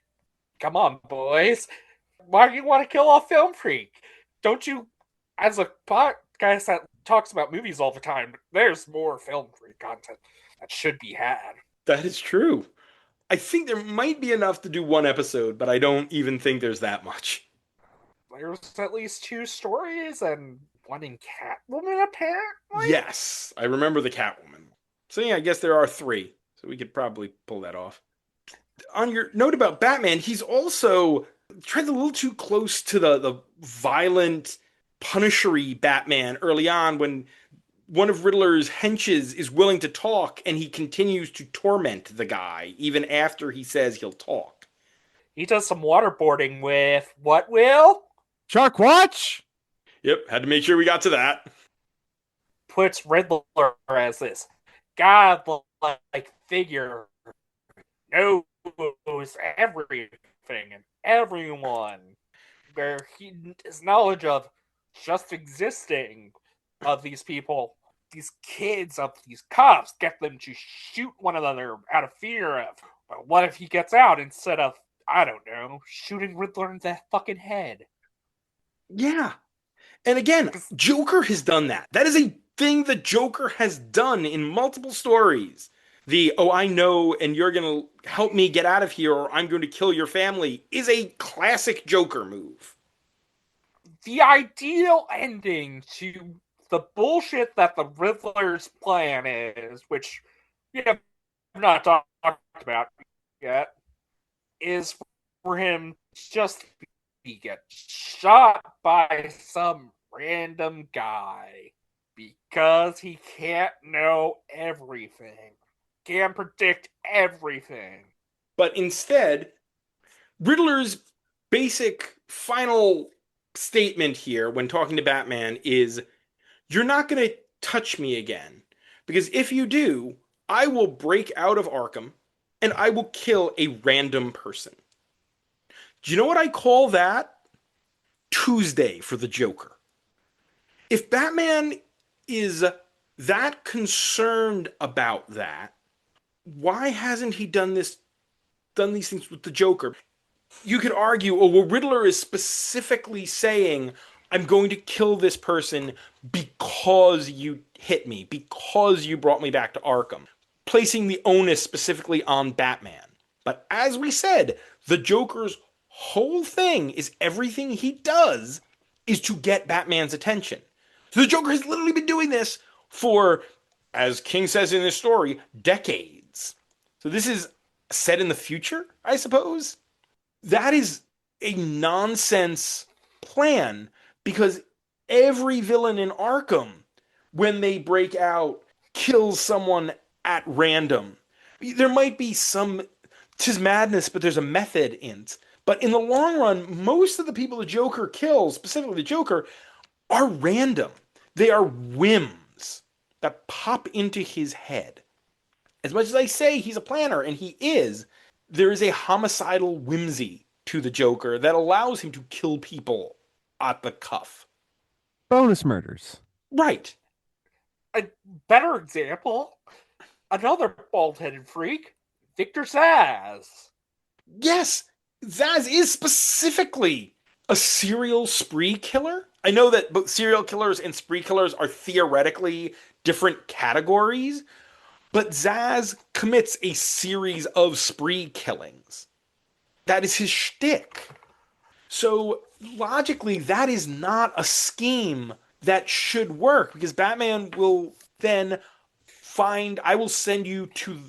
come on, boys. Why do you want to kill off Film Freak? Don't you, as a podcast that talks about movies all the time, there's more Film Freak content that should be had. That is true. I think there might be enough to do one episode, but I don't even think there's that much. There's at least two stories and one in Catwoman, apparently? Yes, I remember the Catwoman. So yeah, I guess there are three. So we could probably pull that off. On your note about Batman, he's also treads a little too close to the violent, punishery Batman early on when one of Riddler's henches is willing to talk and he continues to torment the guy even after he says he'll talk. He does some waterboarding with what, Will? Shark Watch. Yep, had to make sure we got to that. Puts Riddler as this godlike figure, knows everything and everyone, where his knowledge of just existing of these people, these kids, of these cops, get them to shoot one another out of fear of. But what if he gets out instead of, I don't know, shooting Riddler in the fucking head? Yeah. And again, Joker has done that. That is a thing the Joker has done in multiple stories. I know, and you're going to help me get out of here, or I'm going to kill your family, is a classic Joker move. The ideal ending to the bullshit that the Riddler's plan is, which we have not talked about yet, is for him just to get shot by some random guy because he can't know everything, can't predict everything. But instead, Riddler's basic final statement here when talking to Batman is, you're not going to touch me again, because if you do, I will break out of Arkham and I will kill a random person. Do you know what I call that? Tuesday for the Joker. If Batman is that concerned about that, why hasn't he done these things with the Joker? You could argue, oh, well, Riddler is specifically saying, I'm going to kill this person because you hit me, because you brought me back to Arkham, placing the onus specifically on Batman. But as we said, the Joker's whole thing is everything he does is to get Batman's attention. So the Joker has literally been doing this for, as King says in his story, decades. So this is set in the future, I suppose. That is a nonsense plan because every villain in Arkham, when they break out, kills someone at random. There might be some, 'tis madness, but there's a method in it. But in the long run, most of the people the Joker kills, specifically the Joker, are random. They are whims that pop into his head. As much as I say he's a planner, and he is, there is a homicidal whimsy to the Joker that allows him to kill people at the cuff. Bonus murders. Right. A better example, another bald-headed freak, Victor Zsasz. Yes, Zaz is specifically a serial spree killer. I know that both serial killers and spree killers are theoretically different categories, but Zaz commits a series of spree killings. That is his shtick. So logically, that is not a scheme that should work because Batman will then find, I will send you to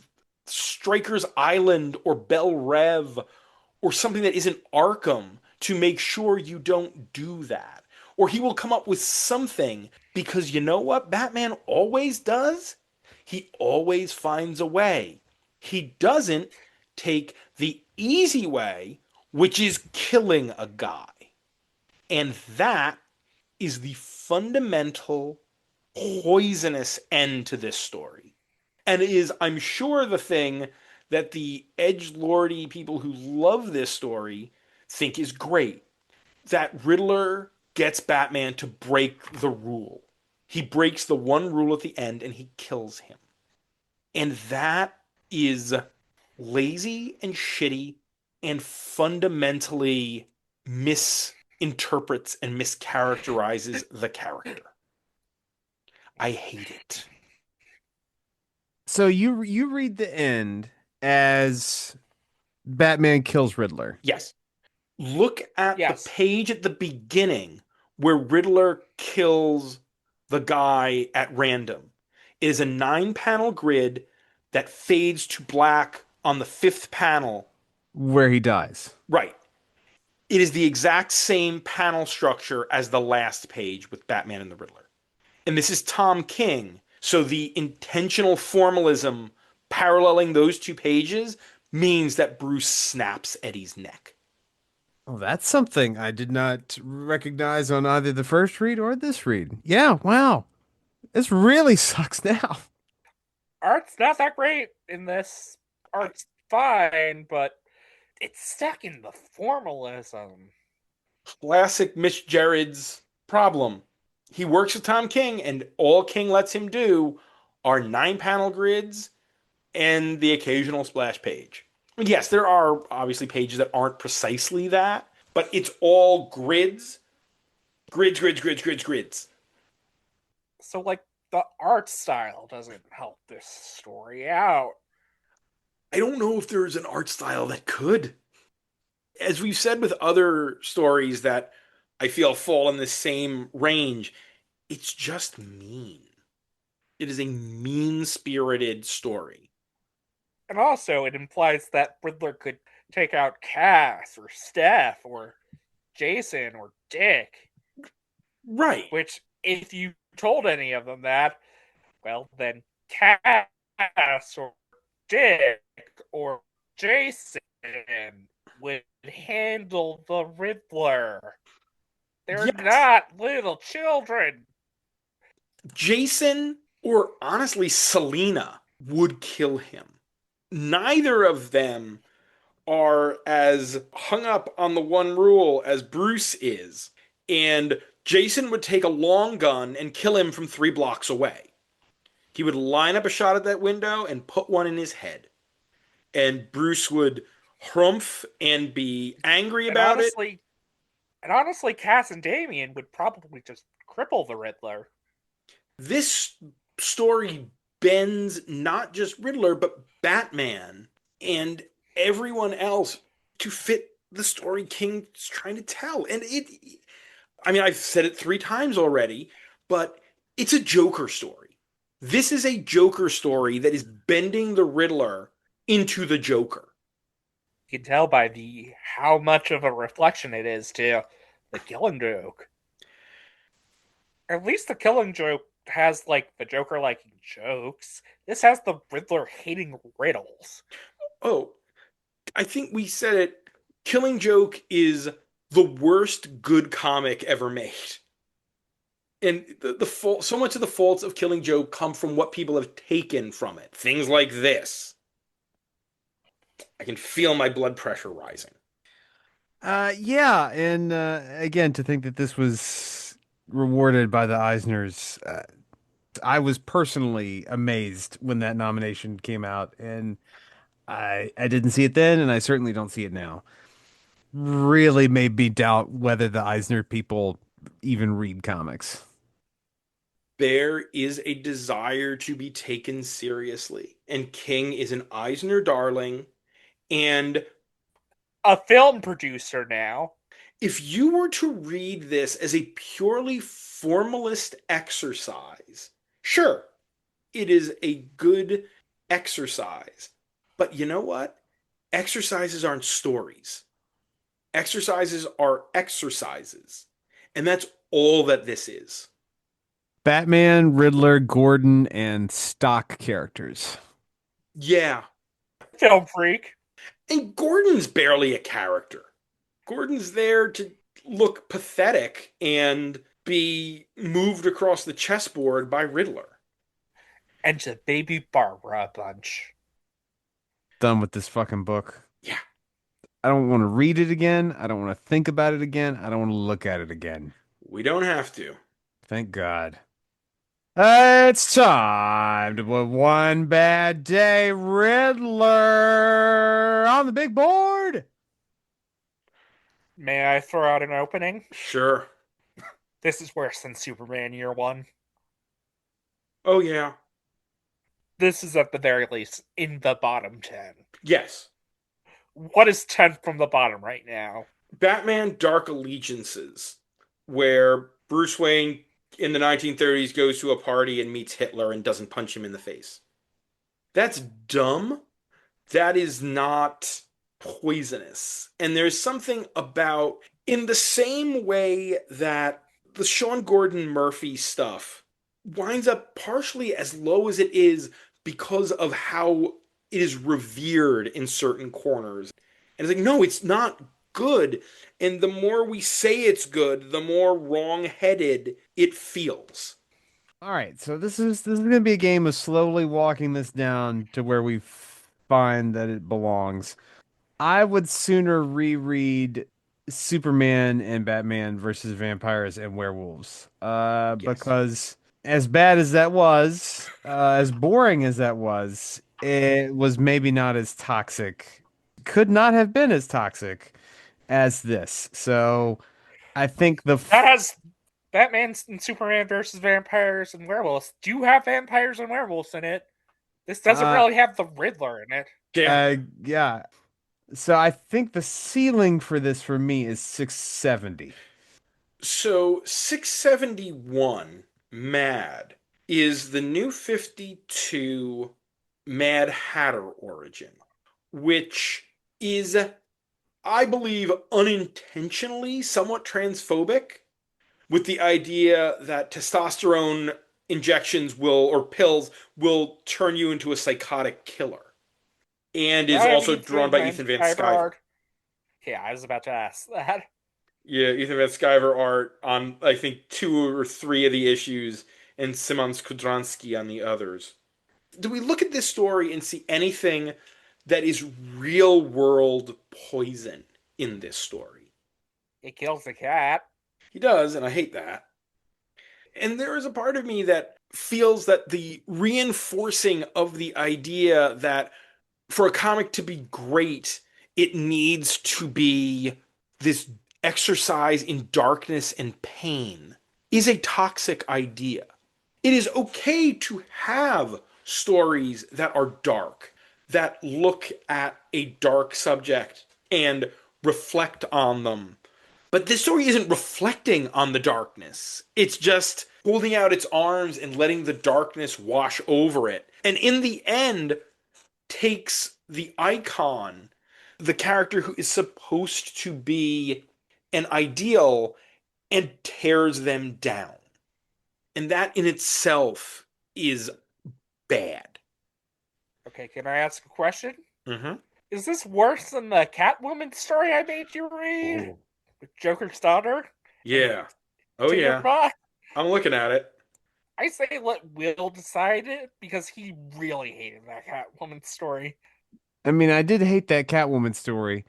Stryker's Island or Bel Rev or something that isn't Arkham to make sure you don't do that. Or he will come up with something because you know what Batman always does? He always finds a way. He doesn't take the easy way, which is killing a guy. And that is the fundamental poisonous end to this story. And it is, I'm sure, the thing that the edgelordy people who love this story think is great. That Riddler gets Batman to break the rule. He breaks the one rule at the end and he kills him. And that is lazy and shitty and fundamentally misinterprets and mischaracterizes the character. I hate it. So you read the end as Batman kills Riddler. Yes. Look at Yes. the page at the beginning where Riddler kills the guy at random. It is a 9-panel grid that fades to black on the 5th panel. Where he dies. Right. It is the exact same panel structure as the last page with Batman and the Riddler. And this is Tom King. So the intentional formalism paralleling those two pages means that Bruce snaps Eddie's neck. Oh, that's something I did not recognize on either the first read or this read. Yeah, wow. This really sucks now. Art's not that great in this. Art's fine, but it's stuck in the formalism. Classic Mitch Gerard's problem. He works with Tom King, and all King lets him do are 9-panel grids and the occasional splash page. Yes, there are obviously pages that aren't precisely that, but it's all grids. Grids, grids, grids, grids, grids. So, like, the art style doesn't help this story out. I don't know if there's an art style that could. As we've said with other stories that I feel fall in the same range, it's just mean. It is a mean-spirited story. And also, it implies that Riddler could take out Cass or Steph or Jason or Dick. Right. Which, if you told any of them that, well, then Cass or Dick or Jason would handle the Riddler. They're Yes. not little children. Jason, or honestly Selina, would kill him. Neither of them are as hung up on the one rule as Bruce is. And Jason would take a long gun and kill him from 3 blocks away. He would line up a shot at that window and put one in his head. And Bruce would harumph and be angry about it. And honestly, Cass and Damian would probably just cripple the Riddler. This story bends not just Riddler, but Batman and everyone else to fit the story King's trying to tell. And I mean, I've said it 3 times already, but it's a Joker story. This is a Joker story that is bending the Riddler into the Joker. You can tell by how much of a reflection it is to the Killing Joke. At least the Killing Joke has, like, the Joker liking jokes. This has the Riddler hating riddles. Oh, I think we said it. Killing Joke is the worst good comic ever made. And so much of the faults of Killing Joke come from what people have taken from it. Things like this. I can feel my blood pressure rising. Yeah, and again, to think that this was rewarded by the Eisners, I was personally amazed when that nomination came out, and I didn't see it then, and I certainly don't see it now. really made me doubt whether the Eisner people even read comics. There is a desire to be taken seriously, and King is an Eisner darling. And A film producer now. if you were to read this as a purely formalist exercise, sure, it is a good exercise. But you know what? Exercises aren't stories. Exercises are exercises. And that's all that this is. Batman, Riddler, Gordon, and stock characters. Yeah. Film freak. And Gordon's barely a character. Gordon's there to look pathetic and be moved across the chessboard by Riddler. And to baby Barbara a bunch. Done with this fucking book. Yeah. I don't want to read it again. I don't want to think about it again. I don't want to look at it again. We don't have to. Thank God. It's time to put one bad day Riddler on the big board. May I throw out an opening? Sure. This is worse than Superman Year One. Oh, yeah. This is at the very least in the bottom 10. Yes. What is 10 from the bottom right now? Batman Dark Allegiances, where Bruce Wayne in the 1930s goes to a party and meets Hitler and doesn't punch him in the face. That's dumb. That is not poisonous. And there's something about, in the same way that the Sean Gordon Murphy stuff winds up partially as low as it is because of how it is revered in certain corners. And it's like, no, it's not good. And the more we say it's good, the more wrong-headed it feels. All right, so this is going to be a game of slowly walking this down to where we find that it belongs. I would sooner reread Superman and Batman versus vampires and werewolves. Yes. Because as bad as that was, as boring as that was, it was maybe not as toxic. Could not have been as toxic as this. So I think That has Batman and Superman versus vampires and werewolves. Do have vampires and werewolves in it. This doesn't really have the Riddler in it. yeah. So I think the ceiling for this for me is 670. So 671 Mad is the new 52 Mad Hatter origin, which is, I believe, unintentionally somewhat transphobic, with the idea that testosterone injections will, or pills, will turn you into a psychotic killer. And is also drawn by Ethan Van Sciver. Yeah, I was about to ask that. Yeah, Ethan Van Sciver art on, I think, 2 or 3 of the issues, and Simon Skudransky on the others. Do we look at this story and see anything that is real-world poison in this story? It kills the cat. He does, and I hate that. And there is a part of me that feels that the reinforcing of the idea that for a comic to be great, it needs to be this exercise in darkness and pain is a toxic idea. It is okay to have stories that are dark, that look at a dark subject and reflect on them. But this story isn't reflecting on the darkness. It's just holding out its arms and letting the darkness wash over it. And in the end, takes the icon, the character who is supposed to be an ideal, and tears them down. And that in itself is bad. Okay, can I ask a question? Mm-hmm. Is this worse than the Catwoman story I made you read? Ooh. With Joker's daughter? Yeah. Oh, To your yeah. mind? I'm looking at it. I say let Will decide it because he really hated that Catwoman story. I mean, I did hate that Catwoman story.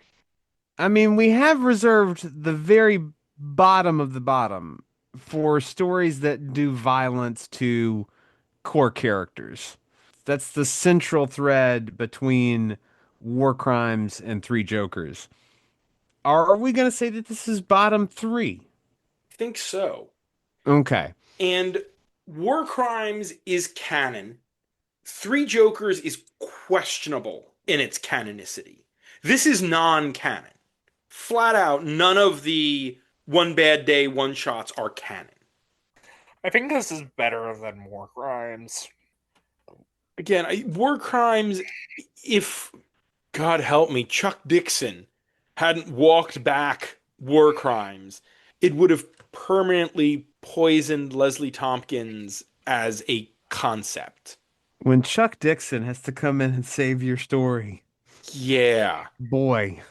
I mean, we have reserved the very bottom of the bottom for stories that do violence to core characters. That's the central thread between War Crimes and Three Jokers. Are we going to say that this is bottom three? I think so. Okay. And War Crimes is canon. Three Jokers is questionable in its canonicity. This is non-canon. Flat out, none of the One Bad Day one-shots are canon. I think this is better than War Crimes. Again, War Crimes, if, God help me, Chuck Dixon hadn't walked back War Crimes, it would have permanently poisoned Leslie Tompkins as a concept. When Chuck Dixon has to come in and save your story, Yeah. boy.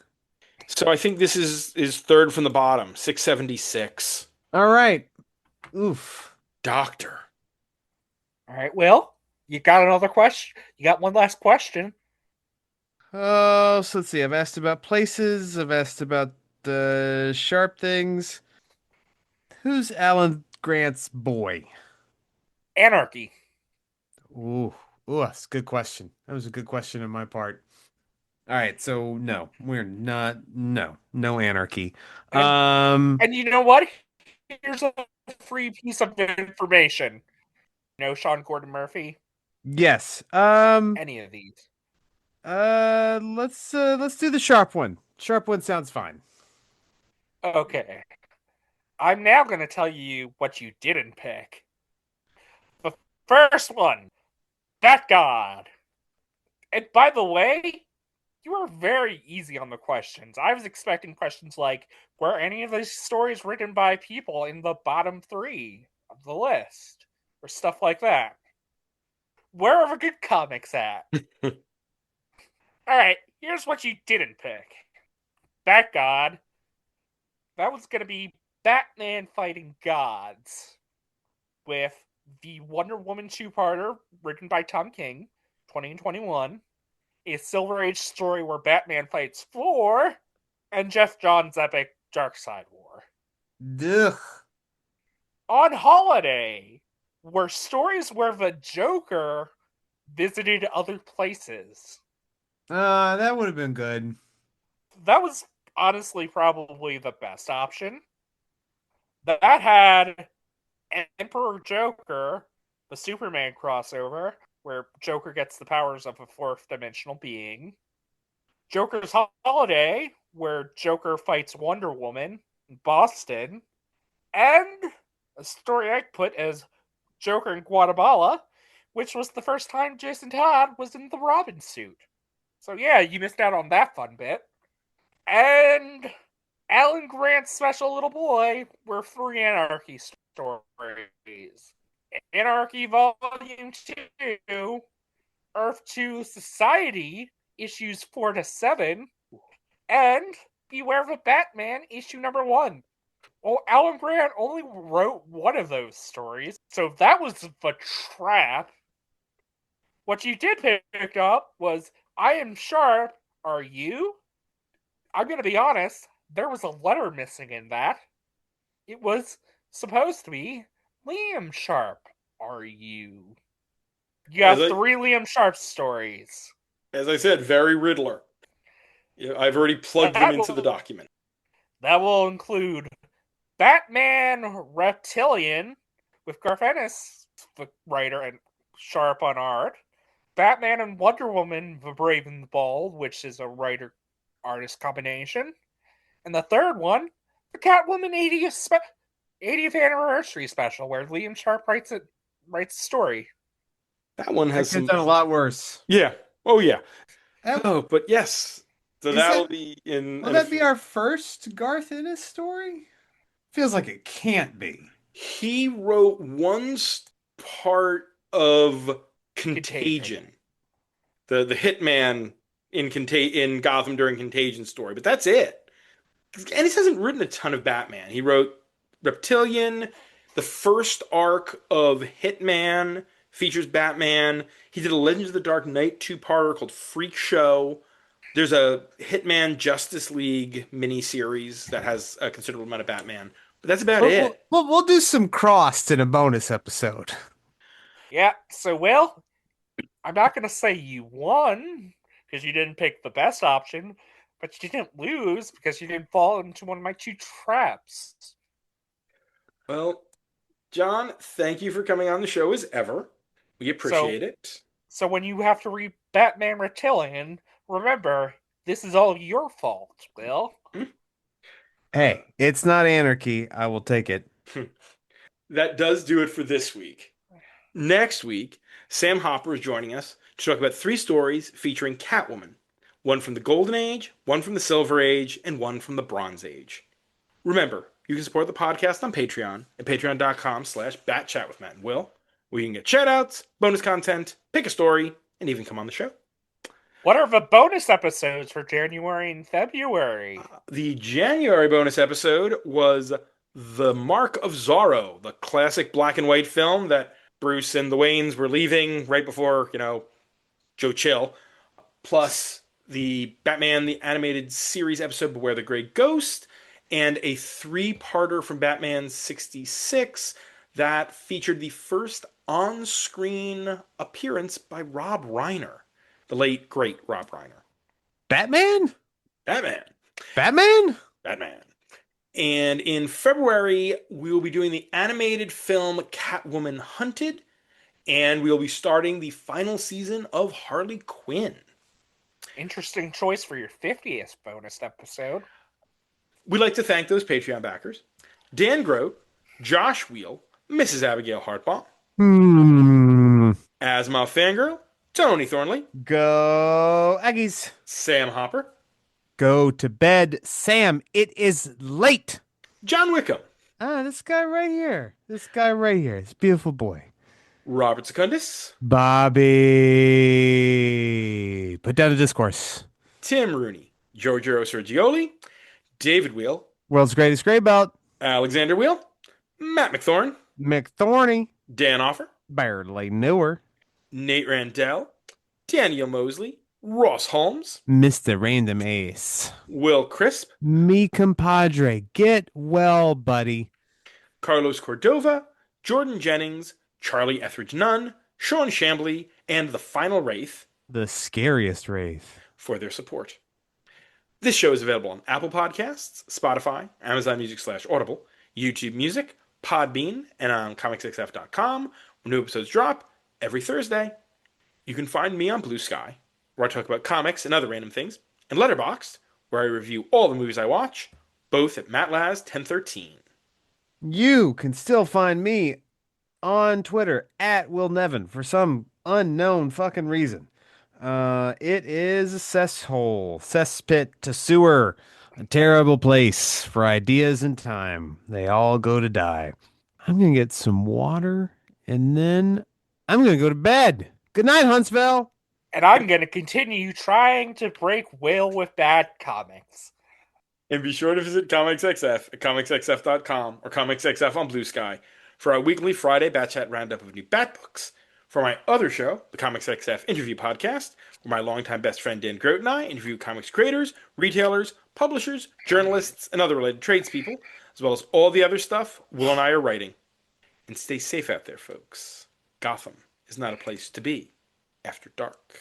So I think this is third from the bottom, 676. All right. Oof. Doctor. All right, Will, you got another question? You got one last question? Oh, so let's see. I've asked about places. I've asked about the sharp things. Who's Alan Grant's boy? Anarchy. Ooh, that's a good question. That was a good question on my part. All right, so no, we're not. No anarchy. And you know what? Here's a free piece of information. You know Sean Gordon Murphy? Yes. Any of these? Let's do the sharp one. Sharp one sounds fine. Okay. I'm now going to tell you what you didn't pick. The first one, Bat God. And by the way, you were very easy on the questions. I was expecting questions like, were any of these stories written by people in the bottom three of the list? Or stuff like that. Where are the good comics at? Alright, here's what you didn't pick. Bat God. That was going to be Batman Fighting Gods. With the Wonder Woman two-parter written by Tom King, 2021. A Silver Age story where Batman fights Thor, and Jeff Johns' epic Dark Side War. Ugh. On Holiday, were stories where the Joker visited other places. That would have been good. That was honestly probably the best option. That had Emperor Joker, the Superman crossover, where Joker gets the powers of a fourth dimensional being. Joker's Holiday, where Joker fights Wonder Woman in Boston. And a story I put as Joker in Guatemala, which was the first time Jason Todd was in the Robin suit. So yeah, you missed out on that fun bit. And Alan Grant's special little boy were three Anarchy stories. Anarchy Volume 2, Earth 2 Society, issues 4 to 7, and Beware of a Batman, issue number 1. Well, Alan Grant only wrote one of those stories, so that was the trap. What you did pick up was I Am Sharp, Are You? I'm going to be honest, there was a letter missing in that. It was supposed to be Liam Sharp, Are You? You got three Liam Sharp stories. As I said, very Riddler. I've already plugged them into the document. That will include Batman Reptilian with Garth Ennis, the writer, and Sharp on art. Batman and Wonder Woman, The Brave and the Bold, which is a writer-artist combination. And the third one, the Catwoman 80th anniversary special, where Liam Sharp writes a story. That one has That could have done a lot worse. Yeah. Oh, yeah. That- But yes. So Is that'll that- be in. Will that be our first Garth Ennis story? Feels like it can't be. He wrote one part of Contagion. The hitman in Gotham during Contagion story, but that's it. Ennis hasn't written a ton of Batman. He wrote Reptilian, the first arc of Hitman features Batman. He did a Legends of the Dark Knight two-parter called Freak Show. There's a Hitman Justice League miniseries that has a considerable amount of Batman. But that's about it. We'll do some Crossed in a bonus episode. Yeah, so Will, I'm not going to say you won, because you didn't pick the best option, but you didn't lose because you didn't fall into one of my 2 traps. Well, John, thank you for coming on the show as ever. We appreciate it. So when you have to read Batman Reptilian, remember, this is all your fault, Will. Hey, it's not anarchy. I will take it. That does do it for this week. Next week, Sam Hopper is joining us to talk about 3 stories featuring Catwoman. One from the Golden Age, one from the Silver Age, and one from the Bronze Age. Remember, you can support the podcast on Patreon at patreon.com/batchatwithmattandwill, where you can get shoutouts, bonus content, pick a story, and even come on the show. What are the bonus episodes for January and February? The January bonus episode was The Mark of Zorro, the classic black and white film that Bruce and the Waynes were leaving right before, Joe Chill, plus the Batman the Animated Series episode Beware the Grey Ghost, and a 3-parter from Batman 66 that featured the first on-screen appearance by Rob Reiner, the late, great Rob Reiner. Batman? Batman. Batman? Batman. And in February, we will be doing the animated film Catwoman Hunted, and we will be starting the final season of Harley Quinn. Interesting choice for your 50th bonus episode. We'd like to thank those Patreon backers: Dan Grote, Josh Wheel, Mrs. Abigail Hartbaum, Asma Fangirl, Tony Thornley, Go Aggies. Sam Hopper, Go to bed, Sam. It is late. John Wickham, This guy right here. This beautiful boy. Robert Secundus, Bobby. Put down the discourse. Tim Rooney, Giorgio Sergioli, David Wheel, World's greatest gray belt. Alexander Wheel, Matt McThorne, McThorny. Dan Offer, Barely newer. Nate Randell, Daniel Mosley, Ross Holmes, Mr. Random Ace. Will Crisp, Me compadre. Get well, buddy. Carlos Cordova, Jordan Jennings, Charlie Etheridge Nunn, Sean Shambly, and The Final Wraith The scariest wraith. for their support. This show is available on Apple Podcasts, Spotify, Amazon Music/Audible, YouTube Music, Podbean, and on comicsxf.com, where new episodes drop every Thursday. You can find me on Blue Sky, where I talk about comics and other random things, and Letterboxd, where I review all the movies I watch, both at MattLaz1013. You can still find me on Twitter at Will Nevin for some unknown fucking reason. It is a cesspit to sewer, a terrible place for ideas and time. They all go to die. I'm gonna get some water and then I'm gonna go to bed. Good night, Huntsville. And I'm going to continue trying to break Will with bad comics. And be sure to visit ComicsXF at comicsxf.com or ComicsXF on Blue Sky for our weekly Friday Bat Chat roundup of new Bat books. For my other show, the ComicsXF Interview Podcast, where my longtime best friend Dan Grote and I interview comics creators, retailers, publishers, journalists, and other related tradespeople, as well as all the other stuff Will and I are writing. And stay safe out there, folks. Gotham is not a place to be after dark.